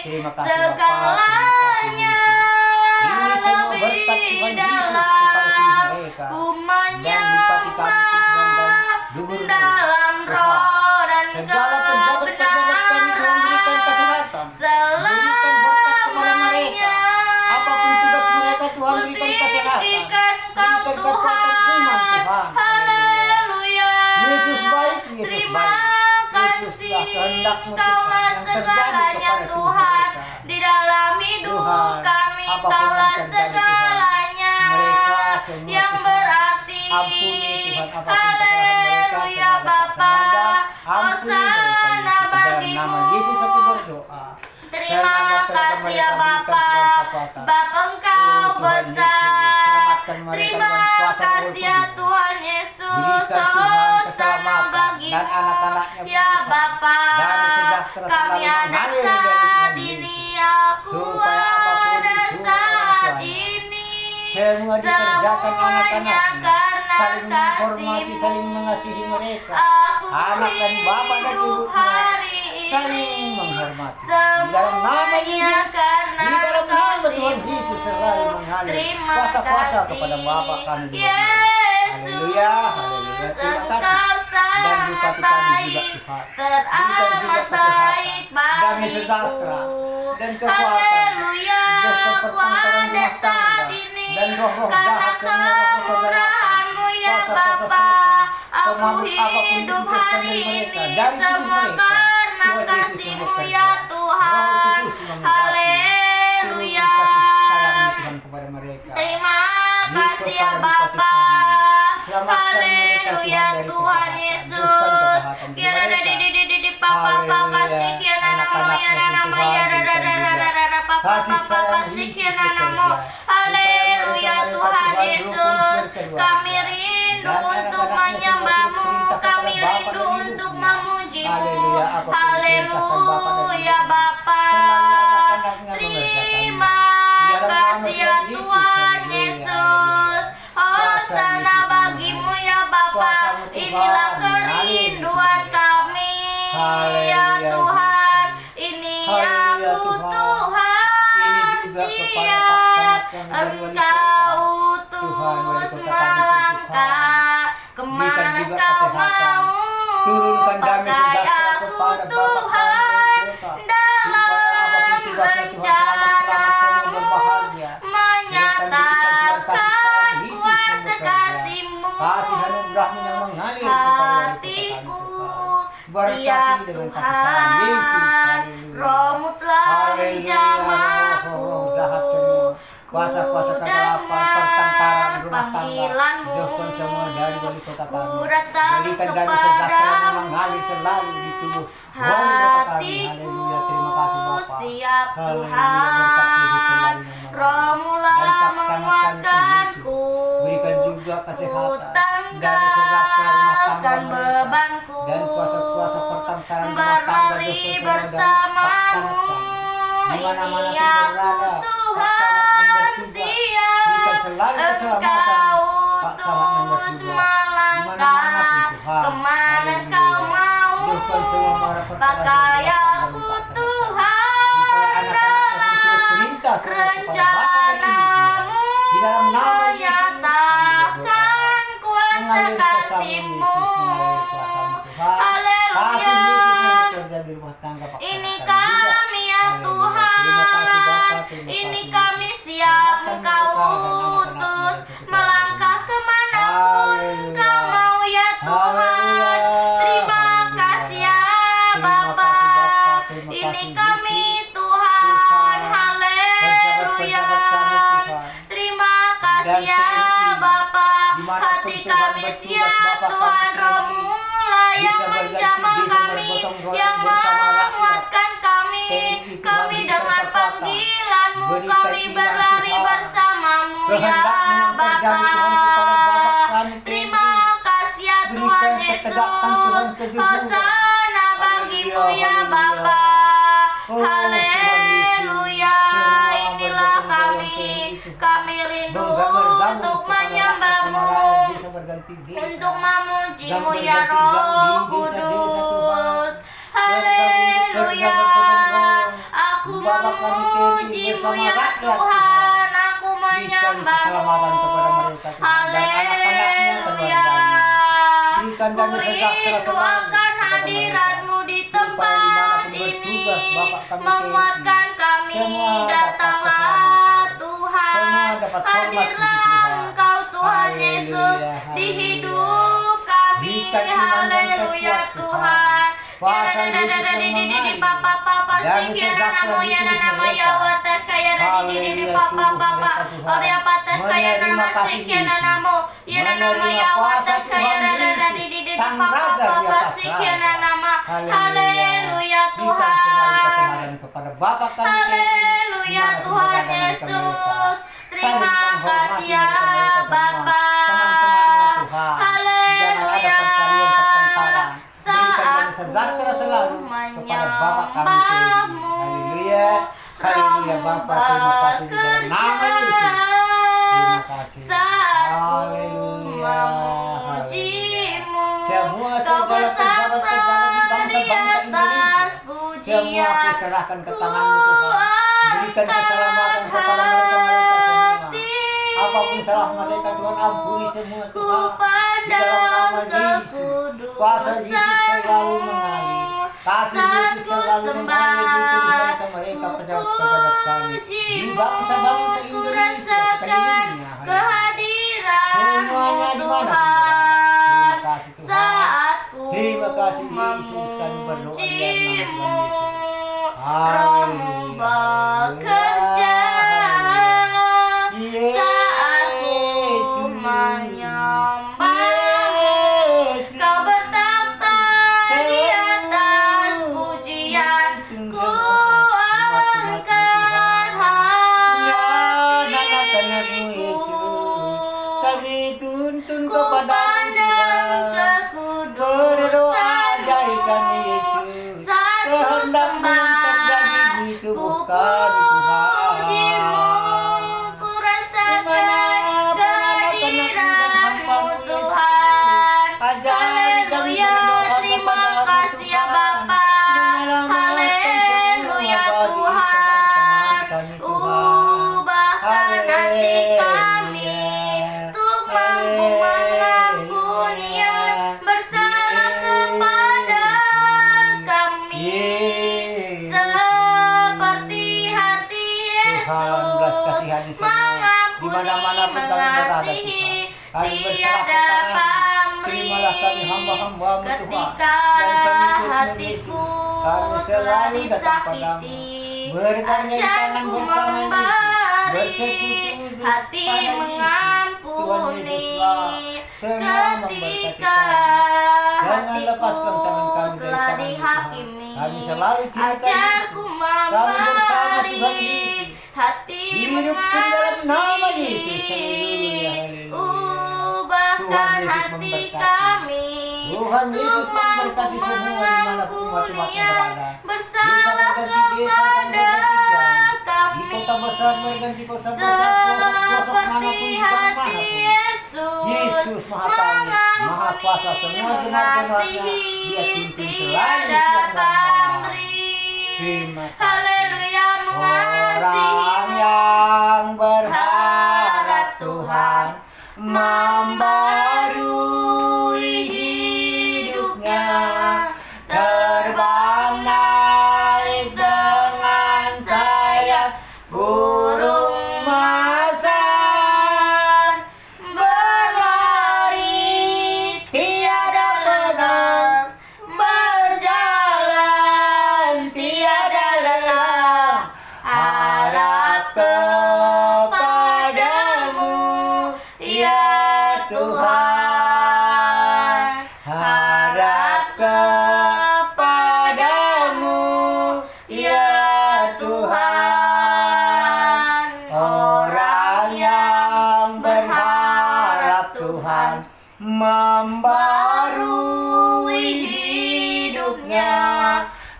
Terima kasih Bapak, terima kasih segalanya. Yesus. Ini semua berkat Tuhan Yesus kepada tim mereka. Ku Dan bupati kami Tuhan dan gubernur dalam roh dan segala pejabat-pejabat kami Tuhan berikan kesehatan, berikan berkat kepada mereka. Apapun tugas mereka Tuhan berikan kesehatan, berikan kekuatan iman Tuhan. haleluya. Yesus baik, Yesus Terima baik. kasih, Yesuslah kehendak-Mu Kaulah Tuhan yang terjadi segalanya kepada Tuhan. mereka. Di dalam hidup Tuhan, kami apapun Kaulah yang terjadi, segalanya mereka semua yang Tuhan. berarti. Ampuni Tuhan apapun kesalahan mereka, Haleluya sengaja tak Bapa. sengaja. Ampuni mereka Hosana Yesus. Dalam bagimu. nama Yesus aku berdoa. Terima Tenaga-tenaga kasih ya mereka berikan Bapa, Tuhan kekuatan. sebab Engkau Oh, Tuhan Yesus, besar. selamatkan mereka Terima dengan kuasa Roh kasih ya Kudus. Tuhan Yesus, Berikan Tuhan Hosana keselamatan bagimu dan anak-anaknya ya Tuhan. Bapa. Dari sejahtera Kami selalu ada mengalir dari saat Tuhan ini, Yesus. aku Supaya apapun ada disuruh orang saat tuanya, ini. semua dikerjakan Semuanya anak-anaknya, karena saling menghormati, kasih-Mu. saling mengasihi mereka. Aku Anak dan bapak dan hidup ibunya hari saling ini. menghormati. Di dalam nama Semuanya Yesus, karena di dalam nama Tuhan kasih-Mu. Yesus selalu mengalir Terima kuasa-kuasa kasih, kepada Bapak kami di Yesus. Haleluya, haleluya. Terima Engkau kasih. Dan sangat bupati kami juga baik, Tuhan. Berikan juga teramat baik kesehatan, damai sejahtera, bagiku. dan kekuatan. Haleluya, Jauhkan aku pertengkaran ada rumah saat tangga ini dan roh-roh karena jahat, semua roh-roh kemurahan-Mu ya kuasa-kuasa Bapa. setan, Aku kemanut apapun hidup diucapkan hari dari mereka, ini dari hidup semua mereka. karena Tuhan Yesus yang kasih-Mu bekerja. ya Roh Tuhan. Kudus yang mengurapi. Haleluya. Turun kasih sayang Tuhan kepada mereka. Terima Lihat kasih ya kepada Bapa. bupati kami. Selamatkan mereka, Haleluya Tuhan, dari Tuhan kejahatan. Yesus. Jauhkan kejahatan dari Kiara mereka. di papa papa Haleluya. sih kiana namo ya Anak-anaknya namo Tuhan, ya berikan juga papa kasih papa sayang sih Yesus kiana bekerja. namo. Haleluya Supaya mereka, Tuhan Tuhan, Yesus. rukun berkeluarga. Kami rindu Dan untuk anak-anaknya menyembah-Mu. semua turut perintah Kami kepada Bapa rindu dan untuk Ibunya. memuji-Mu. Haleluya, apapun diperintahkan Bapa dan Haleluya Ibunya. Bapa. Selalu anak-anaknya Terima mengerjakannya. Di dalam nama kasih ya Tuhan Yesus. Tuhan Haleluya, Yesus. Hosana Yesus bagimu mengalir. ya Bapa. Kuasa-Mu Tuhan Inilah mengalir kerinduan di kami ya Haleluya, Tuhan. Ini yang Haleluya, ku Tuhan. Tuhan Ini juga kepada siap. Pak Engkau utus melangkah kemana kau mau. Turunkan damai Pakai sejahtera aku kepada Bapak Tuhan kami dalam rencana menyatakan kuasa kasih-Mu. Kasih anugerah-Mu yang mengalir kepada Hatiku Berkati siap dengan kasih sayang Yesus. Tuhan, Haleluya. Roh-Mu telah Haleluya. menjamahku. Roh-roh jahat semua, kuasa-kuasa kegelapan, pertengkaran rumah tangga, Panggilan-Mu. jauhkan semua dari wali kota kami. Ku datang Berikan damai sejahtera yang kepadamu. mengalir selalu di tubuh wali kota kami. Hatiku Haleluya. Terima kasih Bapa. siap Haleluya. Berkat Yesus Tuhan, selalu yang mengalir. Roh-Mu Dan lah paksanakan itu, menguatkanku. Yesus. Berikan juga Ku kesehatan, damai sejahtera rumah tangga tanggalkan mereka. bebanku, Dan kuasa-kuasa pertengkaran rumah tangga berlari jauhkan semua dan bersamamu. paksanakan. Di mana-mana Ini pun aku berada, Tuhan siap, berikan selalu keselamatan, Engkau paksaan yang utus bertujuan. melangkah kemana kau mau. Jauhkan semua para perkara Pakai yang aku berlaku Tuhan dalam rencanamu menyatakan kuasa kasih-Mu. Haleluya. Ini kami ya Tuhan, ini kami siap Engkau utus melangkah kemanapun Kau mau ya Tuhan. Terima kasih ya Bapa, ini kami Tuhan. Haleluya. Terima kasih ya Bapa, hati kami siap Tuhan. Roh-Mu lah yang menjamah kami, yang menguatkan kami. Kami dengan panggilan-Mu, kami berlari bersama-Mu ya Bapa. Terima kasih ya Tuhan Yesus. Hosana bagi-Mu ya Bapa. Haleluya. Inilah kami rindu untuk menyembah-Mu, untuk memuji-Mu ya Roh Kudus. Haleluya. Aku memuji-Mu ya Tuhan, aku menyembah-Mu. Haleluya. Ku rindu akan hadirat-Mu di tempat ini, menguatkan kami. Datanglah Tuhan, hadirlah Engkau Tuhan Yesus di hidup kami. Haleluya Tuhan. Di papa papa sikiana namo yana nama ya wata kaya di papa papa Oria pata kaya nama sikiana namo yana nama ya wata kaya di papa papa sikiana nama. Haleluya Tuhan. Haleluya Tuhan Yesus. Terima kasih ya Bapa. Haleluya. Saat sejahtera selalu kepada Bapa kami Tuhan. menyembah-Mu, Haleluya. Haleluya Bapa, terima kasih di dalam nama Yesus. Terima kasih. Saat ku Haleluya. memuji-Mu, Semua Kau segala pejabat-pejabat di bertata di bangsa-bangsa Indonesia, atas semua pujian. aku serahkan ke tangan-Mu Tuhan. Berikan keselamatan kepada mereka-mereka semua. Apapun salah mereka Tuhan, ampuni semua Ku Tuhan. Di dalam nama pandang Yesus, kuasa Yesus selalu mengalir. Kasih Yesus selalu mengalir di tubuh mereka pejabat-pejabat kami. Di bangsa-bangsa Indonesia, sekelilingnya. kehadiran-Mu Tuhan. Saat ku Terima kasih Yesus, kami berdoa di dalam nama memuji-Mu, Tuhan Roh-Mu Yesus. bekerja. Haleluya. Saat ku Yesus. menyembah-Mu, Kau bertata di atas pujian. Ku angkat hatiku, Kami tuntun ku kepada pandang Tuhan. Berdoa jai kami kekudusan-Mu. Yesus. Saat ku Kehendak-Mu terjadi sembah, di ku tubuh kami puji-Mu, Tuhan. ku rasakan kehadiran-Mu Tuhan. Haleluya. Terima kasih ya Bapa. Haleluya Tuhan. Bahkan melayani semua. Di mana-mana pun kami berada Tuhan. Kami berserah ke tangan-Mu. Terimalah kami hamba-hamba-Mu Tuhan. ketika Dan kami ikut Yesus. hatiku Kami telah selalu datang padamu. disakiti, Bergandeng tangan ajarku bersama Yesus. memberi, Bersekutu hati pada Yesus. Tuhan mengampuni. Yesuslah semua memberkati Ketika kami. Jangan hatiku lepaskan tangan kami dari telah tangan dihakimi, Kami selalu cinta ajarku Yesus. Kami bersama memberi, Tuhan Yesus. hati Hidupkan dalam nama Yesus. mengasihi. Haleluya, haleluya. Ubahkan Tuhan Yesus hati memberkati. kami Tuhan Yesus untuk memberkati mampu semua dimanapun umat-umat mengampuni yang yang berada. Desa bersalah berganti desa, kepada berganti gang. Di kami, kota besar berganti kota besar, pelosok-pelosok seperti manapun, di hati manapun. Yesus. Yesus Maha Tahu, Maha Kuasa, semua jemaat-jemaatnya Dia pimpin selalu siang dan malam. Terima kasih. Haleluya, mengasihi Orang yang berharap Tuhan membarui hidupnya, terbang naik dengan sayap burung masar, berlari tiada menang, berjalan tiada lelah, harap kepadamu ya Tuhan, harap kepadamu ya Tuhan. Orang yang berharap Tuhan membarui hidupnya,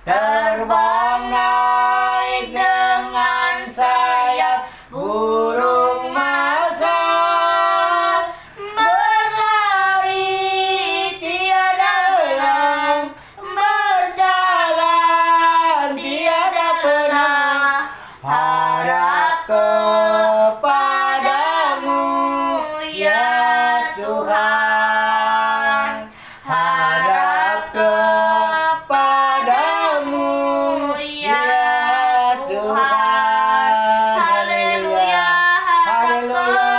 terbang naik dengan sayap burung masar, berlari tiada lelah, berjalan tiada pernah, harap kepadamu ya Tuhan, harap kepadamu ya Tuhan. Haleluya, Haleluya,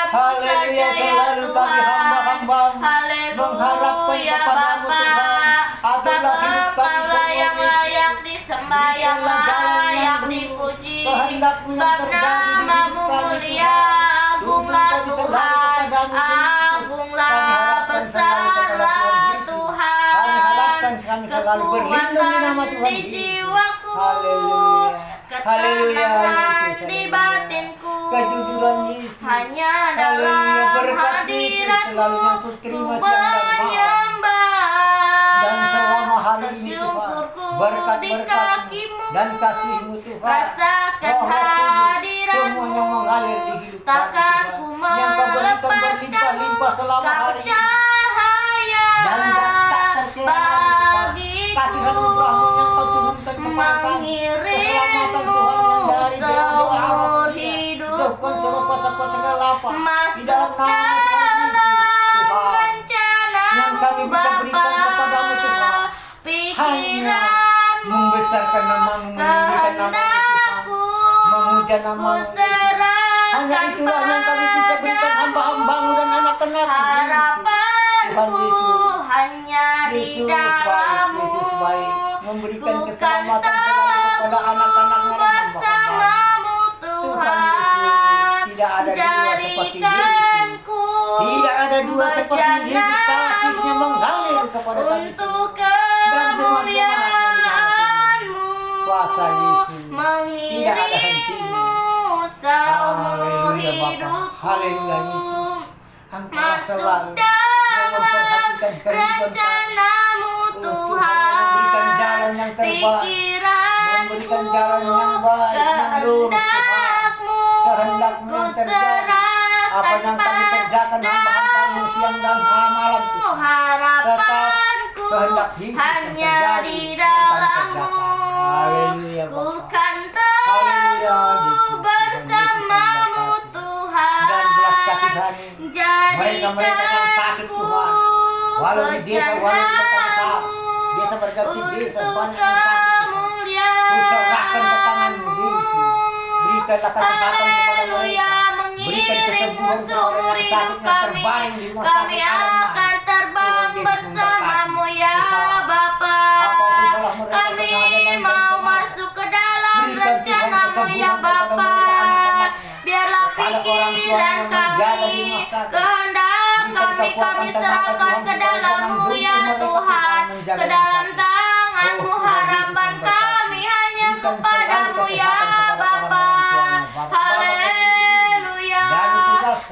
haleluya, selalu kami hamba-hamba mengharapkan Haleluya, kepadamu Bapa. Tuhan. Atulah hidup kami Sebab yang semua layak disembah, yang Biarlah jalan yang layak lurus, dipuji. kehendak-Mu yang Sebab terjadi di hidup namamu kami, mulia, Tuhan. agunglah Tuntun kami selalu Tuhan, kepadamu, Yesus. Kami agunglah harapkan selalu kepada besarlah Tuhan Yesus. Kami harapkan Tuhan. kami selalu berlindung di nama Tuhan Kekuatan di Yesus. jiwaku, Haleluya. Haleluya, ketenangan Yesus. di Haleluya. batinku, Kejujuran Yesus. hanya Haleluya. dalam Berkat Yesus selalu yang ku hadirat-Mu terima ku siang dan malam. menyembah. Dan selama hari ini Tuhan, Bersyukurku di berkat-berkat-Mu kaki-Mu, dan kasih-Mu Tuhan, rasakan Roh Kudus, hadirat-Mu, semua yang mengalir di hidup kami takkan Tuhan, ku yang Kau berikan melepaskanmu, berlimpah-limpah selama Kau hari ini. cahaya Dan tak terkira bagiku, kasih anugerah-Mu yang Kau turunkan kepada kami, keselamatan mengirimmu Tuhan yang dari doa-doa seumur Bapa, hidupku, jauhkan seluruh kuasa-kuasa segala apa di masuk dalam nama Tuhan Yesus dalam Tuhan, rencanamu yang kami bisa berikan Bapa. kepadamu Tuhan, hanya Pikiranmu, membesarkan namamu, meninggikan namamu Tuhan, kehendakku, memuja ku namamu Yesus. serahkan Hanya itulah yang kami bisa berikan hamba-hambamu dan anak-anakmu Yesus. harapanku Tuhan Yesus. hanya di Yesus baik, dalam-Mu. Yesus baik, memberikan Ku keselamatan kan selalu kepada anak-anaknya dan hamba-hambamu. bersamamu Tuhan Yesus, tidak ada dua seperti Yesus. jadikanku Tidak ada dua seperti Yesus, kasih-Nya mengalir kepada kami untuk semua. kemuliaan-Mu, Kuasa Yesus tidak ada hentinya. mengiringmu seumur Haleluya Bapa, hidupku. haleluya Yesus. Engkau Masuk selalu yang memperhatikan dalam kehidupan kami. rencanamu Oh, Tuhan, Tuhan, memberikan jalan yang terbaik, pikiranku, memberikan jalan yang baik, yang lurus Tuhan. kehendakmu, Kehendak-Mu ku yang terjadi. Apa yang kami kerjakan hamba-hambamu siang dan malam Tuhan. harapanku kehendak Yesus yang hanya terjadi, di yang kami dalam-Mu. kerjakan. Haleluya Ku Bapa. kan Haleluya, Yesus. teguh bersamamu Tuhan Yesus Tuhan, dan belas kasihan mereka-mereka yang sakit Tuhan, walau di desa, walau di kota besar, desa berganti desa, banyak yang sakit Tuhan. Ku serahkan ke tangan-Mu Yesus. Berikanlah kesehatan kepada Haleluya, mengiring musuh-musuh hidup kami. Kami akan terbang bersamamu ya Bapa. Kami mau masuk ke dalam rencanamu ya Bapa. Biarlah pikiran kami, kehendak kami serahkan ke dalam-Mu ya Tuhan. Ke dalam tangan-Mu harapan kami hanya kepadamu ya Bapa. Haleluya.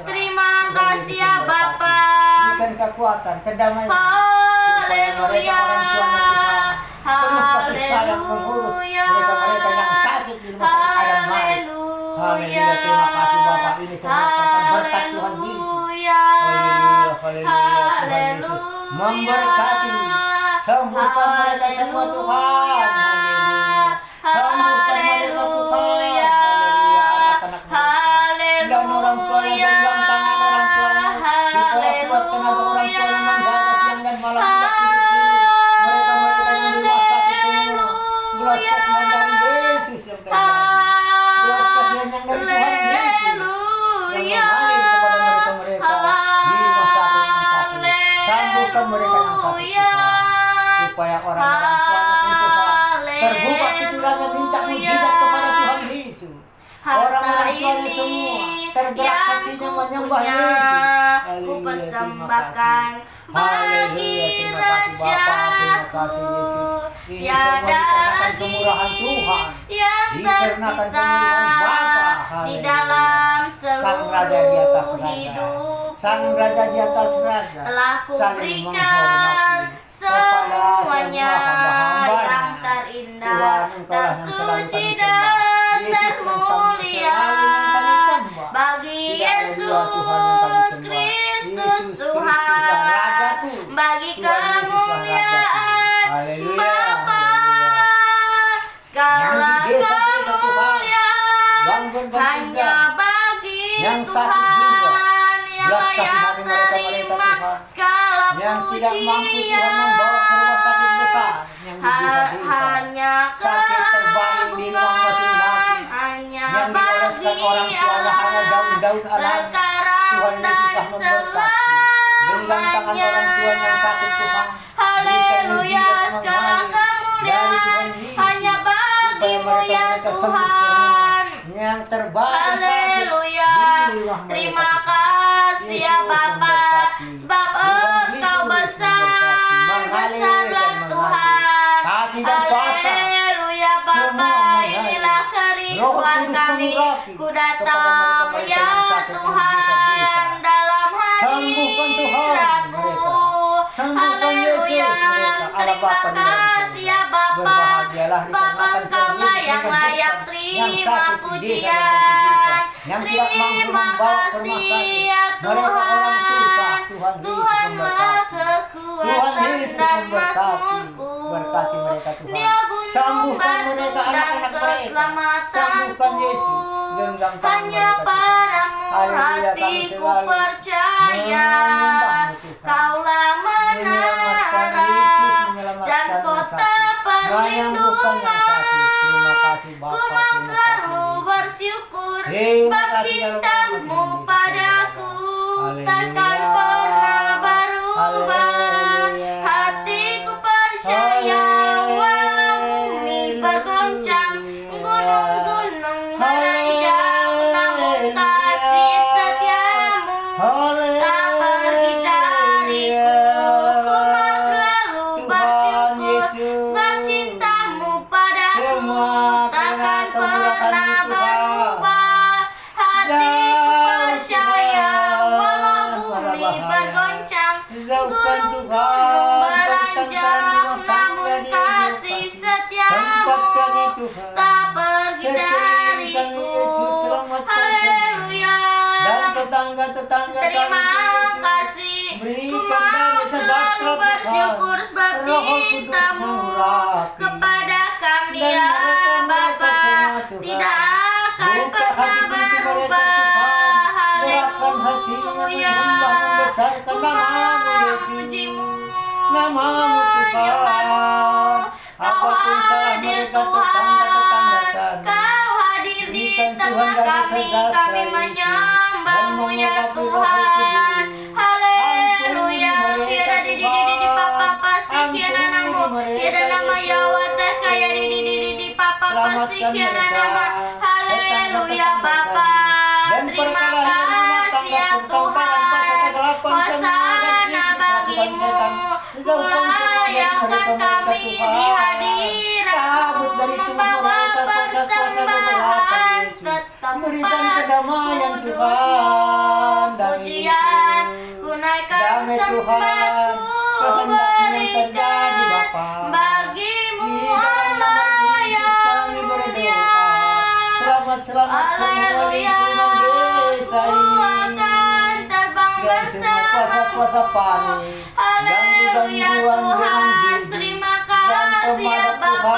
Terima kasih ya Bapa. Berikan kekuatan, kedamaian. Haleluya. Haleluya. Mereka yang sakit di rumah sakit Adam Malik. Haleluya. Terima kasih Bapak. Ini semua akan berkat Tuhan Yesus. Haleluya. Haleluya. Tuhan Yesus memberkati. Sembuhkan mereka semua Tuhan. Haleluya. Sembuhkan mereka Tuhan. Haleluya. Anak-anak mereka. Dan orang tua yang genggam tangan orang tuanya. Supaya kuat tenaga orang tua yang menjaga siang dan malam tidak tidur-tidur. Mereka yang di rumah sakit semua. Belas kasihan dari Yesus yang terjadi. Belas kasihan yang dari Tuhan Yesus yang mengalir kepada mereka-mereka di rumah sakit. Sambuhkan mereka yang sakit Tuhan. Supaya orang-orang tuanya pun Tuhan terbuka pikirannya minta mujizat kepada Tuhan Yesus. Orang-orang tuanya semua tergerak hatinya menyembah Yesus. Ku persembahkan bagi Rajaku. Ini semua dikarenakan kemurahan Tuhan, yang dikarenakan tersisa kemurahan Bapa. di dalam Sang Raja di atas seluruh raja, hidupku. Sang Raja di atas raja, Telah ku saling berikan menghormati kepada semuanya semua hamba-hambanya. yang terindah, Tuhan, Engkaulah yang selalu tersuci kami dan sembah. Yesus yang kami termulia selalu yang kami sembah. bagi Tidak ada dua Tuhan yang kami Yesus sembah. Kristus Yesus Tuhan, Kristuslah Rajaku. bagi Tuhan Yesuslah kemuliaan Rajaku. Haleluya. Bapa, Haleluya. segala Yang di desa-desa Tuhan, kemuliaan gangguan hanya bagi yang sakit Tuhan juga. yang Belas layak kasihani mereka-mereka terima Tuhan, segala yang tidak mampu Tuhan membawa ke rumah sakit besar yang di desa-desa. hanya Sakit terbaring di rumah masing-masing, hanya yang dioleskan orang tuanya hanya daun-daun alami. sekarang Tuhan Yesuslah dan memberkati. Genggam tangan orang tuanya yang sakit Tuhan. Haleluya, Berikan segala mujizat dari Tuhan kemuliaan Yesus. hanya bagimu Supaya ya mereka sembuh Tuhan. semua. Yang terbaik Haleluya, terima kasih ya Bapa, sebab Engkau besar, besarlah Tuhan. Kasih dan kuasa. Haleluya Bapa, inilah kerinduan kami. Ku datang ya Tuhan dalam Sembuhkan Tuhan hadiratmu. mereka. Sembuhkan Yesus Haleluya, mereka. Allah terima Bapa di dalam kasih ya surga. Bapa, Berbahagialah sebab dikarenakan Engkaulah Tuhan Yesus yang layak menyembuhkan terima yang sakit di desa dan di pujian. desa, yang tidak mampu Terima membawa ke rumah kasih sakit. ya Mereka orang susah, Tuhan. Tuhan Yesus Tuhanlah memberkati. Tuhan kekuatan Yesus dan memberkati. mazmurku. Berkati mereka Tuhan. Dia gunung Sembuhkan batu mereka dan anak-anak mereka. Sembuhkan keselamatanku. Yesus. Genggam tangan Hanya mereka Tuhan. padamu Haleluya, kami hatiku selalu percaya. menyembah-Mu, Tuhan. Kaulah Menyelamatkan menara Yesus, dan menyelamatkan yang kota sakit, menyembuhkan yang sakit. Terima kasih perlindungan. Bapa, Ku mau terima selalu kasih Yesus. bersyukur Terima sebab kasih ya Allah, cintamu Yesus. padaku Haleluya. takkan pernah berubah. Haleluya. Hatiku percaya walau bumi bergoncang, gunung-gunung beranjak, namun kasih setiamu tak pergi dariku. Ku mau selalu bersyukur sebab cintamu padaku takkan pernah berubah. Hatiku percaya walau bumi bergoncang, gunung-gunung beranjak, namun kasih setiamu tak pergi dariku. Haleluya. Dan tetangga-tetangga Terima kami kasih. Ku berikan mau damai selalu sejahtera bersyukur sebab Roh Kudus cintamu mengurapi. kepada kami Dan ya mereka Bapa semua, Tuhan. tidak akan Buka pernah hati mereka, berubah. Tuhan. Gerakkan hatinya Haleluya. menyembah, membesarkan Ku nama-Mu, Yesus. memuji-Mu, Nama-Mu, Tuhan. Apapun salah hadir mereka, Tuhan, tetangga-tetangga kami. Kau hadir di Berikan Tuhan kami menyembahmu ya Tuhan. Haleluya. Tiada di papa pasikiana namu. Tiada nama Yahweh kaya di papa pasikiana nama. Haleluya Bapa. Terima kasih ya Tuhan. Hosana bagimu. Muliakan kami di hadirat-Mu, membawa persembahan ke tempat kudus-Mu. Pujian ku naikkan sembahku berikan bagimu Allah yang mulia. Haleluya. Ku akan terbang bersamamu. Haleluya Tuhan. Terima kasih ya Bapa.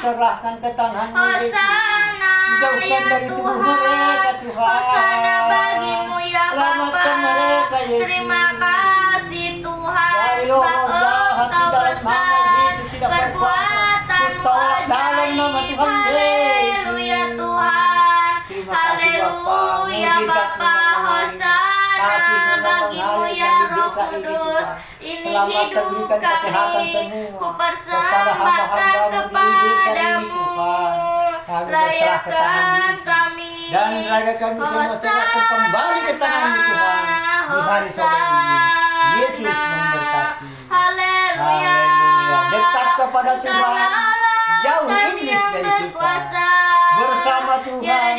Serahkan ke tangan-Mu Yesus. Hosana Jauhkan ya dari tubuh mereka, Tuhan. Tuhan. Hosana bagimu ya Selamatkan Bapa. mereka, Yesus. Terima kasih Tuhan. Dari roh Sebab jahat di Engkau dalam nama besar. Yesus tidak Perbuatan-Mu berkuasa. Dalam nama ajaib. Tuhan Yesus. Haleluya Tuhan. Terima kasih, Bapa. Haleluya Bapa. Hosana bagimu ya Roh Kudus. Ini Selamatkan, hidup berikan kesehatan kami, semua ku kepada persembahkan hamba-Hamba-Mu di desa ini, kepadamu. Tuhan. Kami berserah ke tangan Layakan Yesus. kami, Dan raga kami semua serahkan kembali ke tangan-Mu, Tuhan, di hari sore ini. Yesus memberkati. Haleluya. Haleluya. Dekat kepada Tuhan, Engkaulah jauh Allah iblis yang dari kita. berkuasa. Bersama Tuhan,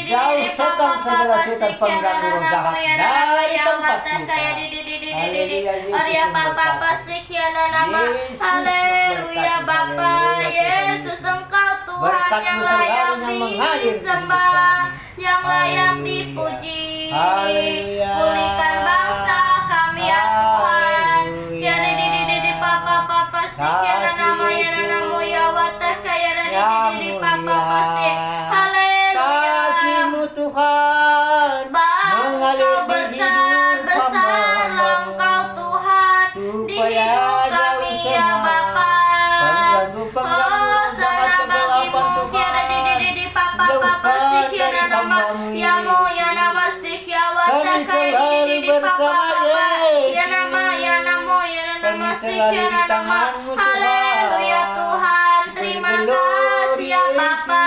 jauh setan segala setan pengganggu roh jahat dari tempat kita. Haleluya, Yesus memberkati. Yesus Haleluya memberkati. Bapa. Haleluya, Yesus Engkau Tuhan Berkat-Mu yang selalu layak yang mengalir di disembah, hidup yang layak Haleluya. dipuji. Haleluya. Pulihkan bangsa kami ya Tuhan. Haleluya. Ya di papa sikiana nama ya namo ya watak kaya di papa pasi. Haleluya. Kasih-Mu Tuhan Sebab mengalir Engkau di besar, hidup besarlah hamba-Mu. Engkau Tuhan di Supaya hidup jauh kami ya semua Bapa. pengganggu-pengganggu Hosana jahat bagimu kegelapan, kiara Tuhan. di papa Jauhkan papa sikiana dari nama hamba-Mu, ya mo ya Yesus. nama sikia Kami watak kaya selalu di papa bersama papa Yesus. ya nama ya namo ya nama Kami selalu sikiana di nama. tangan-Mu, Tuhan. Haleluya Tuhan. Terima kasih ya Bapa.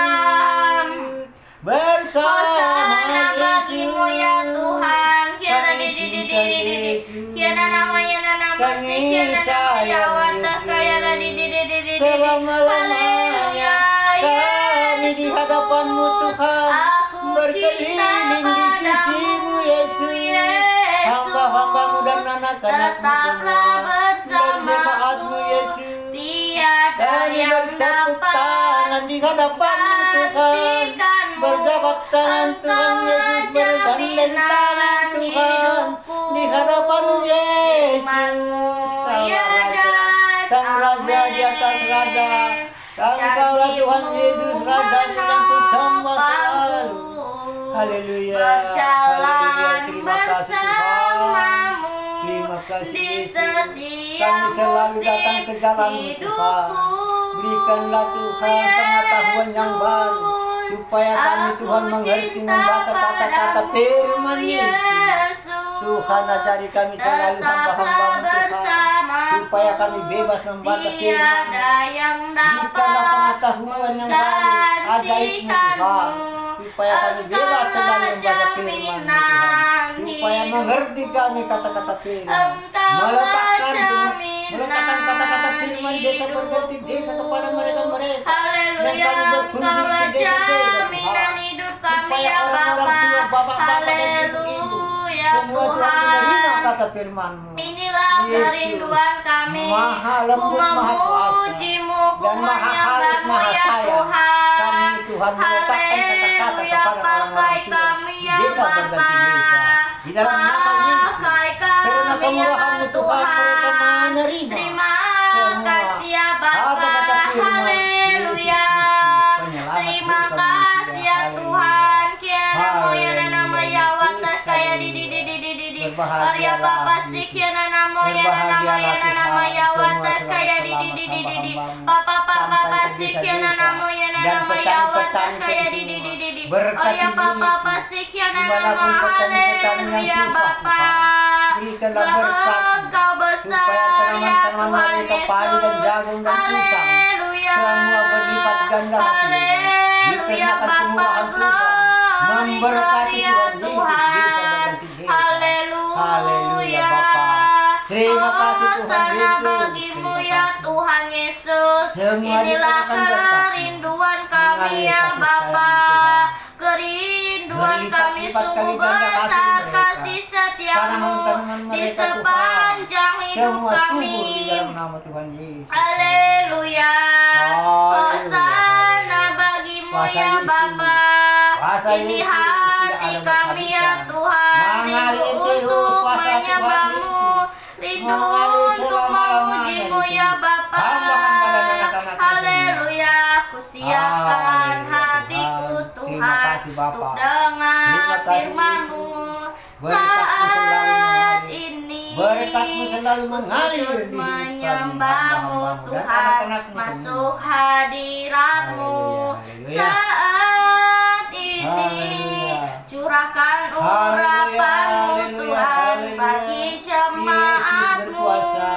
Bersama Hosana bagimu ya Tuhan. Kiara Kami di cinta Yesus. kiara nama ya nama Kami sikiana nama ya sayang watak Yesus. kaya di Selama-lamanya kami di Yesus. hadapan-Mu, Tuhan, Aku berkeliling cinta di sisi-Mu, Yesus. Yesus. Hamba-hamba-Mu dan anak-anak-Mu Tetaplah semua, dan bersamaku. jemaat-Mu, Yesus. Tiada Kami yang bertepuk dapat tangan di hadapan-Mu, Tuhan. gantikanmu. Berjabat tangan, Tuhan Yesus. Bergandeng tangan, Tuhan, di hadapan-Mu, Yesus. Ya dan Sang Raja di atas raja. Engkaulah Tuhan Yesus, Raja yang bersama selalu. Haleluya. Berjalan Terima kasih Tuhan. bersamamu Terima kasih di Yesus. setiap Kami selalu datang ke jalan-Mu, musim Tuhan. Berikanlah Tuhan pengetahuan yang baru, supaya kami Tuhan mengerti membaca kata-kata firman Yesus. Tuhan ajari kami selalu hamba-hamba-Mu, Tuhan, supaya kami bebas membaca firman-Mu. Berikanlah pengetahuan yang baru, ajaib-Mu, Tuhan, supaya kami bebas selalu membaca firman-Mu, Tuhan, supaya mengerti kami kata-kata firman, meletakkan kata-kata firman desa berganti desa kepada mereka-mereka yang kami berkunjung ke desa-desa, Tuhan, supaya orang-orang tua, bapak-bapak dan ibu-ibu semua Tuhan menerima kata firman-Mu. Inilah Yesus, kerinduan kami. Maha lembut, Ku Maha kuasa, memujimu, ku dan Maha halus, menyembahmu Maha ya sayang. Tuhan. Kami Tuhan meletakkan kata-kata Haleluya, kepada orang-orang pakai tua kami di ya desa berganti desa. Bapa. Di dalam nama Yesus, Pakai karena kami ya kemurahan-Mu Tuhan, mereka menerima Terima semua kasih ya Bapa. kata-kata firman Haleluya. Yesus Kristus, penyelamat Terima dosa kasih ya manusia. Tuhan. Kiana moya na nama Haleluya, ya Yesus, watas kaya di haleluya. Arya Berbahagialah, Papa Yesus. sih kiana nama ya na nama ya na nama ya watas kaya di Papa Papa Sampai Papa ke sih desa-desa kiana nama ya na dan nama ya watas petani-petani kaya semua. di Berkati ya Bapa Yesus. pasikian Dimanapun nama petani-petani yang haleluya susah, Bapa. berikanlah Sebab berkat Engkau supaya besar ya tanaman-tanaman Tuhan mereka padi dan Yesus. jagung dan pisang Haleluya. semua berlipat ganda hasilnya. Haleluya Dikarenakan Bapa, kemurahan Tuhan memberkati gloria Tuhan Yesus desa berganti desa. Haleluya Haleluya. Bapa. Terima kasih Tuhan Hosana Yesus. bagimu Terima ya kasih. Tuhan Yesus. Semua Inilah dikatakan berkat. kerinduan kami Mengalir ya kasih Bapa. sayang Kerinduan kami Berlipat-lipat sungguh kali ganda besar kasih mereka. kasih setiamu Tanaman-tanaman di mereka Tuhan sepanjang hidup semua kami. subur di dalam nama Tuhan Yesus. Haleluya. Haleluya. Hosana bagimu Kuasa ya Yesus. Bapa. Kuasa Ini Yesus, hati tidak ada kami ya kehabisan. Tuhan. Mengalir Rindu terus untuk kuasa Tuhan menyembahmu. Yesus. Rindu Mengalir untuk selama-lamanya memujimu di ya sini. Bapa. Hamba-hamba dan anak-anakmu Haleluya. Ku siapkan Haleluya, hatiku Tuhan. Terima Tuhan kasih, Bapa. untuk dengar Terima kasih, firman-Mu Berkat-Mu selalu saat mengalir. ini. Berkat-Mu selalu mengalir Sujud di hidup kami, menyembahmu hamba-hambamu dan Tuhan, anak-anakmu masuk semua. hadirat-Mu Haleluya, haleluya. saat ini. Haleluya. Curahkan Haleluya, urapan-Mu haleluya, Tuhan haleluya. bagi Yesus jemaat-Mu berkuasa.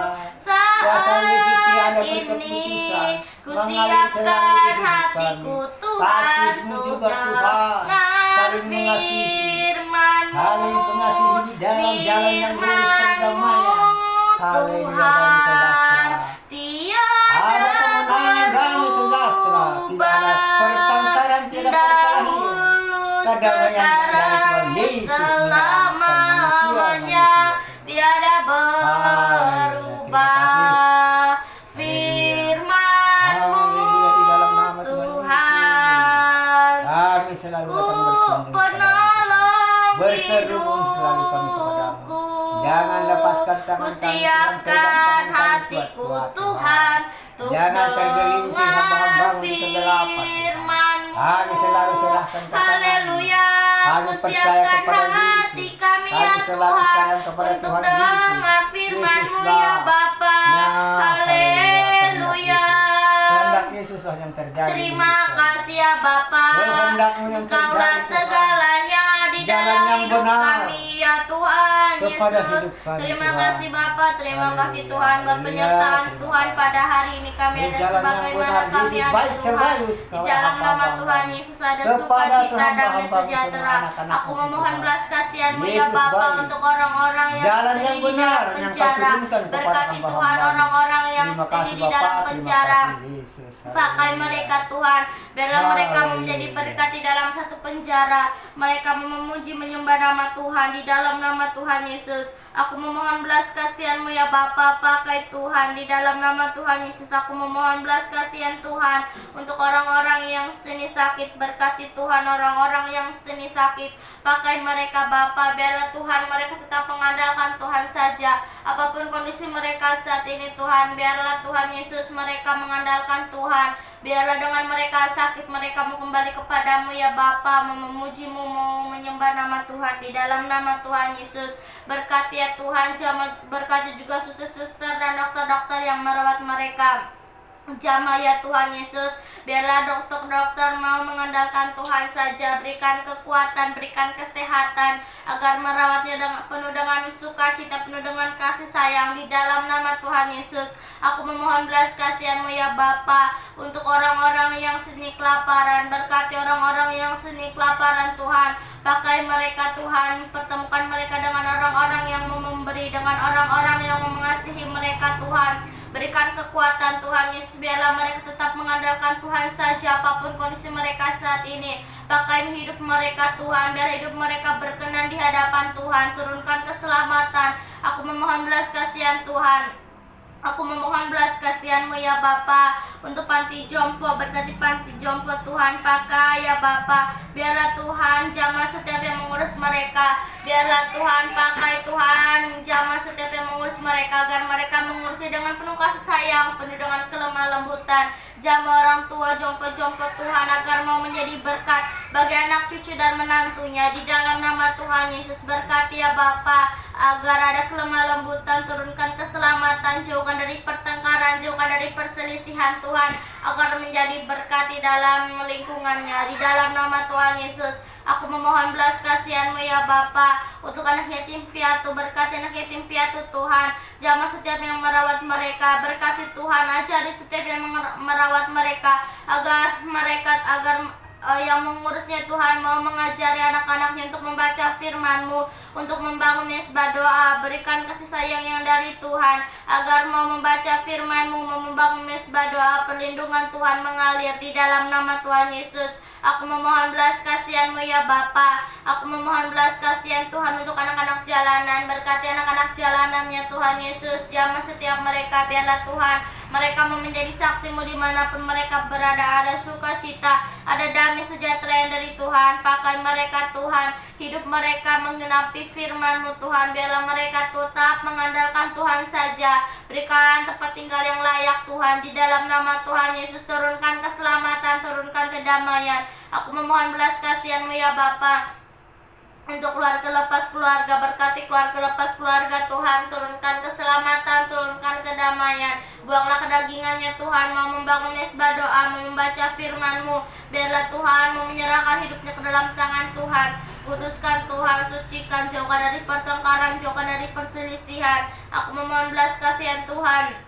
Kuasa Yesus saat tiada ini. berkeputusan. Ku Mengalir selalu di siapkan hidup hatiku kami. Tuhan Kasih-Mu untuk juga Tuhan. Saling mengasihi. firman-Mu. Saling mengasihi di dalam jalan yang lurus perdamaian. Haleluya, damai sejahtera. Tiada Ada kemenangan, damai sejahtera. Tidak ada pertengkaran, tidak perkelahian. Kedamaian dari Tuhan Yesus menyelamatkan selama-lamanya manusia. tiada Haleluya, berubah. terima kasih. Firman-Mu Haleluya, di dalam nama Tuhan Tuhan, Kami selalu ku datang berkunjung penolong berterhubung selalu kami kepadamu. hidupku. Jangan lepaskan tangan Ku kami, Tuhan. siapkan Pegang tangan kami hatiku kuat-kuat, Tuhan untuk Jangan tergelincir hamba-hambamu di kegelapan, Tuhan. firman-Mu. Kami selalu serahkan ke tangan-Mu. Haleluya. Kami Ku percaya siapkan kepada hati Yesus. kami ya Kami selalu Tuhan sayang kepada untuk Tuhan Yesus. dengar firman-Mu Yesuslah. ya Bapa. Haleluya. Kehendak Yesuslah yang terjadi. Terima kasih ya Bapa. Kehendak-Mu yang Engkaulah terjadi, Tuhan. segalanya di Jalan dalam yang hidup benar kami ya Tuhan kepada Yesus. hidup kami, Terima Tuhan. kasih Bapa, terima kasih Haleluya, Tuhan buat haleluya, penyertaan terima Tuhan kasih. pada hari ini kami Di ada jalan yang sebagaimana benar, kami Yesus ada baik Tuhan. selalu Di kepada dalam nama hamba-Hamba-Mu. Tuhan Yesus ada Kepada sukacita, damai hamba-Hamba-Mu sejahtera. semua, anak-anakmu, Aku memohon Tuhan. belas kasihan-Mu ya Yesus Bapa baik. untuk orang-orang yang Jalan sedang yang di benar dalam yang Kau penjara. turunkan kepada Berkati Tuhan hamba-Hamba-Mu. orang-orang yang Terima sedang kasih di dalam Bapa, terima penjara. kasih Yesus. Pakai Haleluya. mereka Tuhan, biarlah mereka Haleluya. menjadi berkat di dalam satu penjara. Mereka memuji menyembah nama Tuhan di dalam nama Tuhan Yesus. Aku memohon belas kasihan-Mu ya Bapa, pakai Tuhan di dalam nama Tuhan Yesus. Aku memohon belas kasihan Tuhan untuk orang-orang yang sedang sakit. Berkati Tuhan orang-orang yang sedang sakit. Pakai mereka Bapa, biarlah Tuhan mereka tetap mengandalkan Tuhan saja. Apapun kondisi mereka saat ini Tuhan, biarlah Tuhan Yesus mereka mengandalkan Tuhan. Biarlah dengan mereka sakit, mereka mau kembali kepadamu ya Bapa, mau memujimu, mau menyembah nama Tuhan di dalam nama Tuhan Yesus. Berkati ya Tuhan, berkati juga suster-suster dan dokter-dokter yang merawat mereka. Jamah ya Tuhan Yesus, biarlah dokter-dokter mau mengandalkan Tuhan saja. Berikan kekuatan, berikan kesehatan, agar merawatnya penuh dengan sukacita, penuh dengan kasih sayang di dalam nama Tuhan Yesus. Aku memohon belas kasihan-Mu ya Bapa untuk orang-orang yang sedang kelaparan. Berkati orang-orang yang sedang kelaparan Tuhan. Pakai mereka Tuhan, pertemukan mereka dengan orang-orang yang mau memberi, dengan orang-orang yang mau mengasihi mereka Tuhan. Berikan kekuatan Tuhan Yesus, biarlah mereka tetap mengandalkan Tuhan saja apapun kondisi mereka saat ini. Pakai hidup mereka Tuhan, biar hidup mereka berkenan di hadapan Tuhan. Turunkan keselamatan. Aku memohon belas kasihan Tuhan. Aku memohon belas kasihan-Mu ya Bapa untuk panti jompo. Berkati panti jompo Tuhan, pakai ya Bapa. Biarlah Tuhan jamah setiap yang mengurus mereka. Biarlah Tuhan pakai Tuhan jamah setiap yang mengurus mereka, agar mereka mengurusnya dengan penuh kasih sayang, penuh dengan kelemah lembutan. Jamah orang tua jompo-jompo Tuhan, agar mau menjadi berkat bagi anak cucu dan menantunya di dalam nama Tuhan Yesus. Berkati ya Bapa, agar ada kelemah lembutan, turunkan keselamatan, jauhkan dari pertengkaran, jauhkan dari perselisihan Tuhan, agar menjadi berkat di dalam lingkungannya. Di dalam nama Tuhan Yesus, aku memohon belas kasihan-Mu ya Bapa untuk anak yatim piatu. Berkati anak yatim piatu Tuhan, jamah setiap yang merawat mereka. Berkati Tuhan, ajari setiap yang merawat mereka, agar yang mengurusnya Tuhan mau mengajari anak-anaknya untuk membaca firman-Mu, untuk membangun mesbah doa. Berikan kasih sayang yang dari Tuhan, agar mau membaca firman-Mu, mau membangun mesbah doa. Perlindungan Tuhan mengalir di dalam nama Tuhan Yesus. Aku memohon belas kasihan-Mu ya Bapa. Aku memohon belas kasihan Tuhan untuk anak-anak jalanan. Berkati anak-anak jalanannya Tuhan Yesus. Jamah setiap mereka, biarlah Tuhan mereka mau menjadi saksi-Mu dimanapun mereka berada. Ada sukacita, ada damai sejahtera yang dari Tuhan. Pakai mereka Tuhan, hidup mereka menggenapi firman-Mu Tuhan. Biarlah mereka tetap mengandalkan Tuhan saja. Berikan tempat tinggal yang layak Tuhan. Di dalam nama Tuhan Yesus, turunkan keselamatan, turunkan kedamaian. Aku memohon belas kasihan-Mu ya Bapa untuk keluarga lepas keluarga. Berkati keluarga lepas keluarga Tuhan. Turunkan keselamatan, turunkan kedamaian. Buanglah kedagingannya Tuhan, mau membangun mesbah doa, mau membaca firman-Mu. Biarlah Tuhan mau menyerahkan hidupnya ke dalam tangan Tuhan. Kuduskan Tuhan, sucikan, jauhkan dari pertengkaran, jauhkan dari perselisihan. Aku memohon belas kasihan Tuhan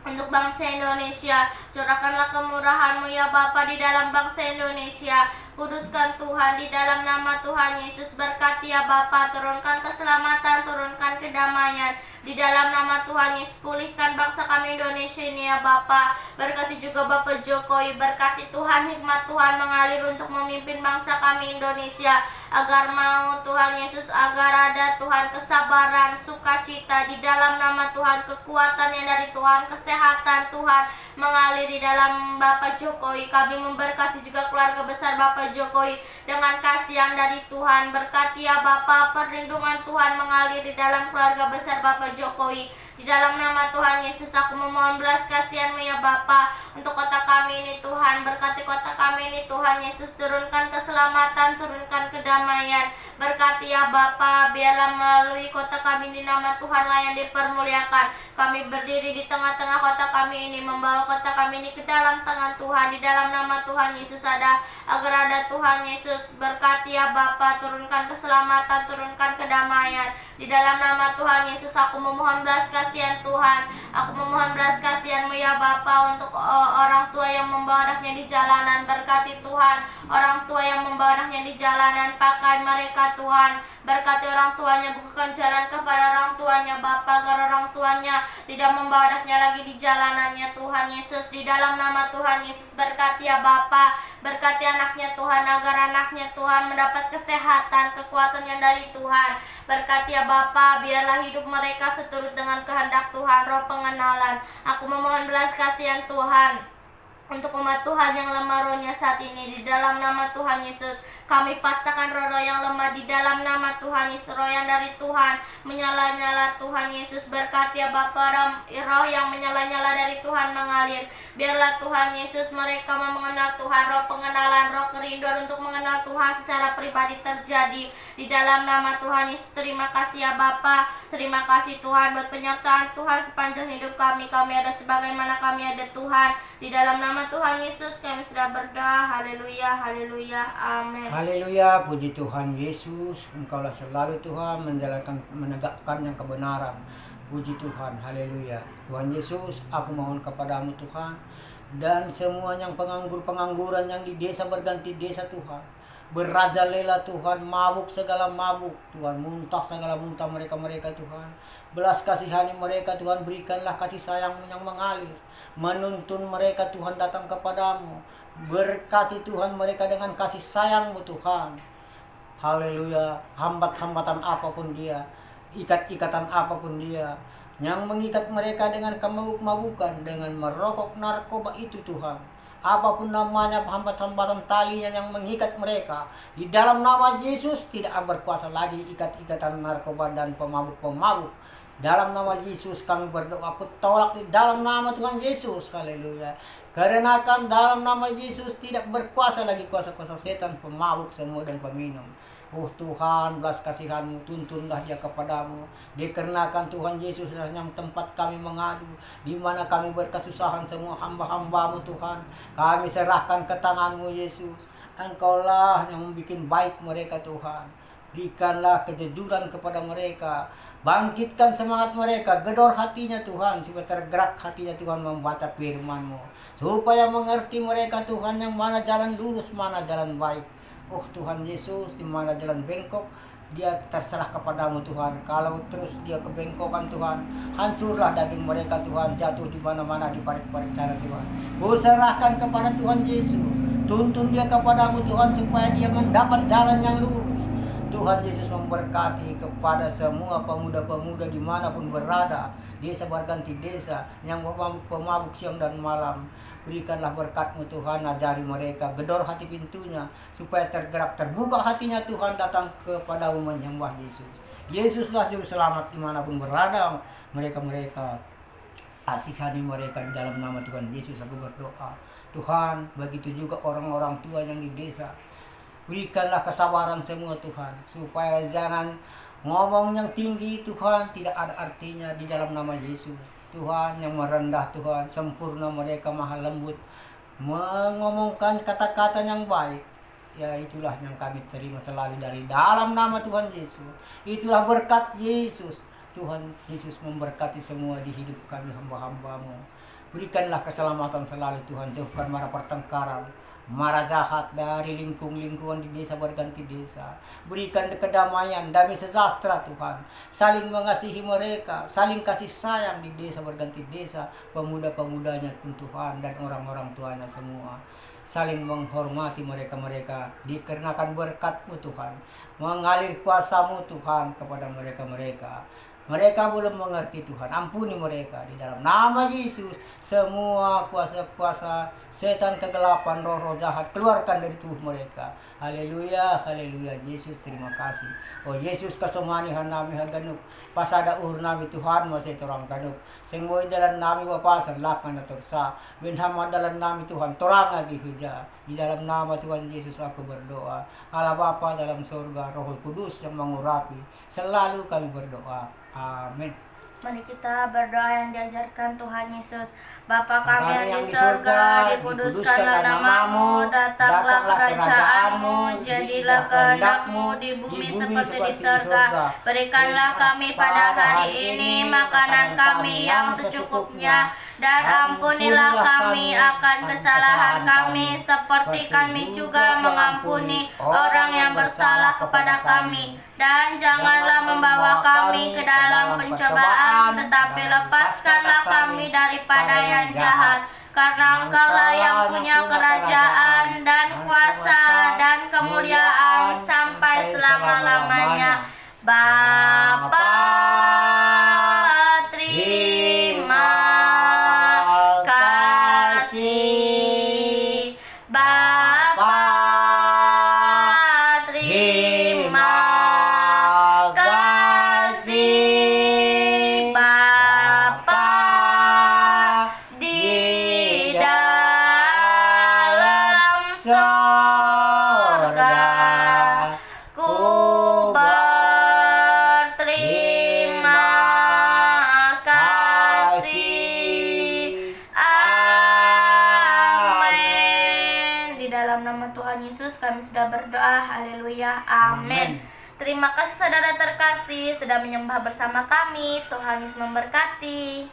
untuk bangsa Indonesia. Curahkanlah kemurahan-Mu ya Bapa di dalam bangsa Indonesia. Kuduskan Tuhan di dalam nama Tuhan Yesus. Berkati ya Bapa, turunkan keselamatan, turunkan kedamaian di dalam nama Tuhan Yesus. Pulihkan bangsa kami Indonesia ini ya Bapa. Berkati juga Bapak Jokowi. Berkati Tuhan, hikmat Tuhan mengalir untuk memimpin bangsa kami Indonesia, agar mau Tuhan Yesus, agar ada Tuhan kesabaran, sukacita di dalam nama Tuhan, kekuatan yang dari Tuhan, kesehatan Tuhan mengalir di dalam Bapak Jokowi. Kami memberkati juga keluarga besar Bapak Jokowi dengan kasih yang dari Tuhan. Berkati ya Bapa, perlindungan Tuhan mengalir di dalam keluarga besar Bapak Jokowi. Di dalam nama Tuhan Yesus, aku memohon belas kasihan-Mu ya Bapa untuk kota kami ini Tuhan. Berkati kota kami ini Tuhan Yesus, turunkan keselamatan, turunkan kedamaian. Berkati ya Bapa, biarlah melalui kota kami ini nama Tuhanlah yang dipermuliakan. Kami berdiri di tengah-tengah kota kami ini, membawa kota kami ini ke dalam tangan Tuhan. Di dalam nama Tuhan Yesus agar ada Tuhan Yesus. Berkati ya Bapa, turunkan keselamatan, turunkan kedamaian. Di dalam nama Tuhan Yesus, aku memohon belas kasihan Tuhan. Aku memohon belas kasihan-Mu ya Bapa untuk orang tua yang membawa anaknya di jalanan. Berkati Tuhan orang tua yang membawa anaknya di jalanan. Pakai mereka Tuhan. Berkati orang tuanya, bukakan jalan kepada orang tuanya Bapa, agar orang tuanya tidak membawa anaknya lagi di jalanannya Tuhan Yesus. Di dalam nama Tuhan Yesus, berkati ya Bapa, berkati anaknya Tuhan, agar anaknya Tuhan mendapat kesehatan, kekuatan yang dari Tuhan. Berkati ya Bapa, biarlah hidup mereka seturut dengan kehendak Tuhan, roh pengenalan. Aku memohon belas kasihan Tuhan untuk umat Tuhan yang lemah rohnya saat ini. Di dalam nama Tuhan Yesus, kami patahkan roh-roh yang lemah di dalam nama Tuhan Yesus. Roh yang dari Tuhan menyala-nyala Tuhan Yesus. Berkati ya Bapa, roh yang menyala-nyala dari Tuhan mengalir. Biarlah Tuhan Yesus mereka mau mengenal Tuhan. Roh pengenalan, roh kerinduan untuk mengenal Tuhan secara pribadi terjadi di dalam nama Tuhan Yesus. Terima kasih ya Bapa. Terima kasih Tuhan buat penyertaan Tuhan sepanjang hidup kami. Kami ada sebagaimana kami ada Tuhan. Di dalam nama Tuhan Yesus kami sudah berdoa. Haleluya, haleluya, amin. Haleluya, puji Tuhan Yesus. Engkaulah selalu Tuhan menegakkan yang kebenaran. Puji Tuhan, haleluya. Tuhan Yesus, aku mohon kepadamu Tuhan, dan semua yang pengangguran yang di desa berganti desa Tuhan, berajalela Tuhan, mabuk segala mabuk Tuhan, muntah segala muntah mereka Tuhan. Belas kasihani mereka Tuhan, berikanlah kasih sayang yang mengalir, menuntun mereka Tuhan datang kepadamu. Berkati Tuhan mereka dengan kasih sayang-Mu Tuhan. Haleluya. Hambat-hambatan apapun dia, ikat-ikatan apapun dia yang mengikat mereka dengan kemabuk-mabukan, dengan merokok narkoba itu Tuhan, apapun namanya, hambat-hambatan talinya yang mengikat mereka, di dalam nama Yesus tidak berkuasa lagi ikat-ikatan narkoba dan pemabuk-pemabuk. Dalam nama Yesus kami berdoa, tolak di dalam nama Tuhan Yesus. Haleluya. Karenakan dalam nama Yesus tidak berkuasa lagi kuasa-kuasa setan, pemabuk semua dan peminum. Oh Tuhan, belas kasihan-Mu, tuntunlah dia kepadamu. Dikarenakan Tuhan Yesus yang tempat kami mengadu, di mana kami berkesusahan semua hamba-hamba-Mu Tuhan. Kami serahkan ke tangan-Mu Yesus. Engkaulah yang membuat baik mereka Tuhan. Berikanlah kejujuran kepada mereka. Bangkitkan semangat mereka, gedor hatinya Tuhan, supaya tergerak hatinya Tuhan membaca firman-Mu. Supaya mengerti mereka Tuhan yang mana jalan lurus, mana jalan baik. Oh Tuhan Yesus, di mana jalan bengkok, dia terserah kepadamu Tuhan. Kalau terus dia kebengkokan Tuhan, hancurlah daging mereka Tuhan, jatuh di mana-mana di parit-parit sana Tuhan. Ku serahkan kepada Tuhan Yesus, tuntun dia kepadamu Tuhan, supaya dia mendapat jalan yang lurus. Tuhan Yesus memberkati kepada semua pemuda-pemuda dimanapun berada, desa berganti desa, yang pemabuk siang dan malam. Berikanlah berkat-Mu Tuhan, ajari mereka, gedor hati pintunya, supaya tergerak, terbuka hatinya Tuhan, datang kepadamu menyembah Yesus. Yesuslah juru selamat dimanapun berada mereka-mereka. Kasihani mereka di dalam nama Tuhan Yesus aku berdoa. Tuhan, begitu juga orang-orang tua yang di desa. Berikanlah kesabaran semua Tuhan, supaya jangan ngomong yang tinggi Tuhan, tidak ada artinya di dalam nama Yesus. Tuhan yang merendah Tuhan, sempurna mereka maha lembut, mengomongkan kata-kata yang baik. Ya itulah yang kami terima selalu dari dalam nama Tuhan Yesus. Itulah berkat Yesus. Tuhan Yesus memberkati semua di hidup kami hamba-hamba-Mu. Berikanlah keselamatan selalu Tuhan, jauhkan mara pertengkaran, mara jahat dari lingkungan di desa berganti desa. Berikan kedamaian, damai sejahtera Tuhan. Saling mengasihi mereka, saling kasih sayang di desa berganti desa. Pemuda-pemudanya pun Tuhan, dan orang-orang tuanya semua. Saling menghormati mereka-mereka, dikarenakan berkat-Mu Tuhan. Mengalir kuasa-Mu Tuhan kepada mereka-mereka. Mereka belum mengerti Tuhan, ampuni mereka di dalam nama Yesus. Semua kuasa-kuasa setan kegelapan, roh-roh jahat, keluarkan dari tubuh mereka. Haleluya, haleluya. Yesus terima kasih. Oh Yesus kasomanihan nami haganuk, pasada uhur nami Tuhan masih torang ganuk. Sing boy dalan nami wapasan lakan na torsa. Benhama dalan nami Tuhan torang lagi huja. Di dalam nama Tuhan Yesus aku berdoa. Allah Bapa dalam surga, Roh Kudus yang mengurapi, selalu kami berdoa. Amin. Mari kita berdoa yang diajarkan Tuhan Yesus. Bapa kami yang di surga, dikuduskanlah nama-Mu, datanglah kerajaan-Mu, jadilah kehendak-Mu di bumi seperti di surga. Berikanlah kami pada hari ini makanan kami yang secukupnya, dan ampunilah kami akan kesalahan kami, seperti kami juga mengampuni orang yang bersalah kepada kami. Dan janganlah membawa kami ke dalam pencobaan, tetapi lepaskanlah kami daripada yang jahat. Karena Engkaulah yang punya kerajaan dan kuasa dan kemuliaan sampai selama-lamanya. Bapa, terima kasih. Bapa, terima kasih. Bapa di dalam sorga, ku berterima kasih. Amin. Di dalam nama Tuhan Yesus kami sudah berdoa. Haleluya. Amin. Terima kasih saudara terkasih sudah menyembah bersama kami. Tuhan Yesus memberkati.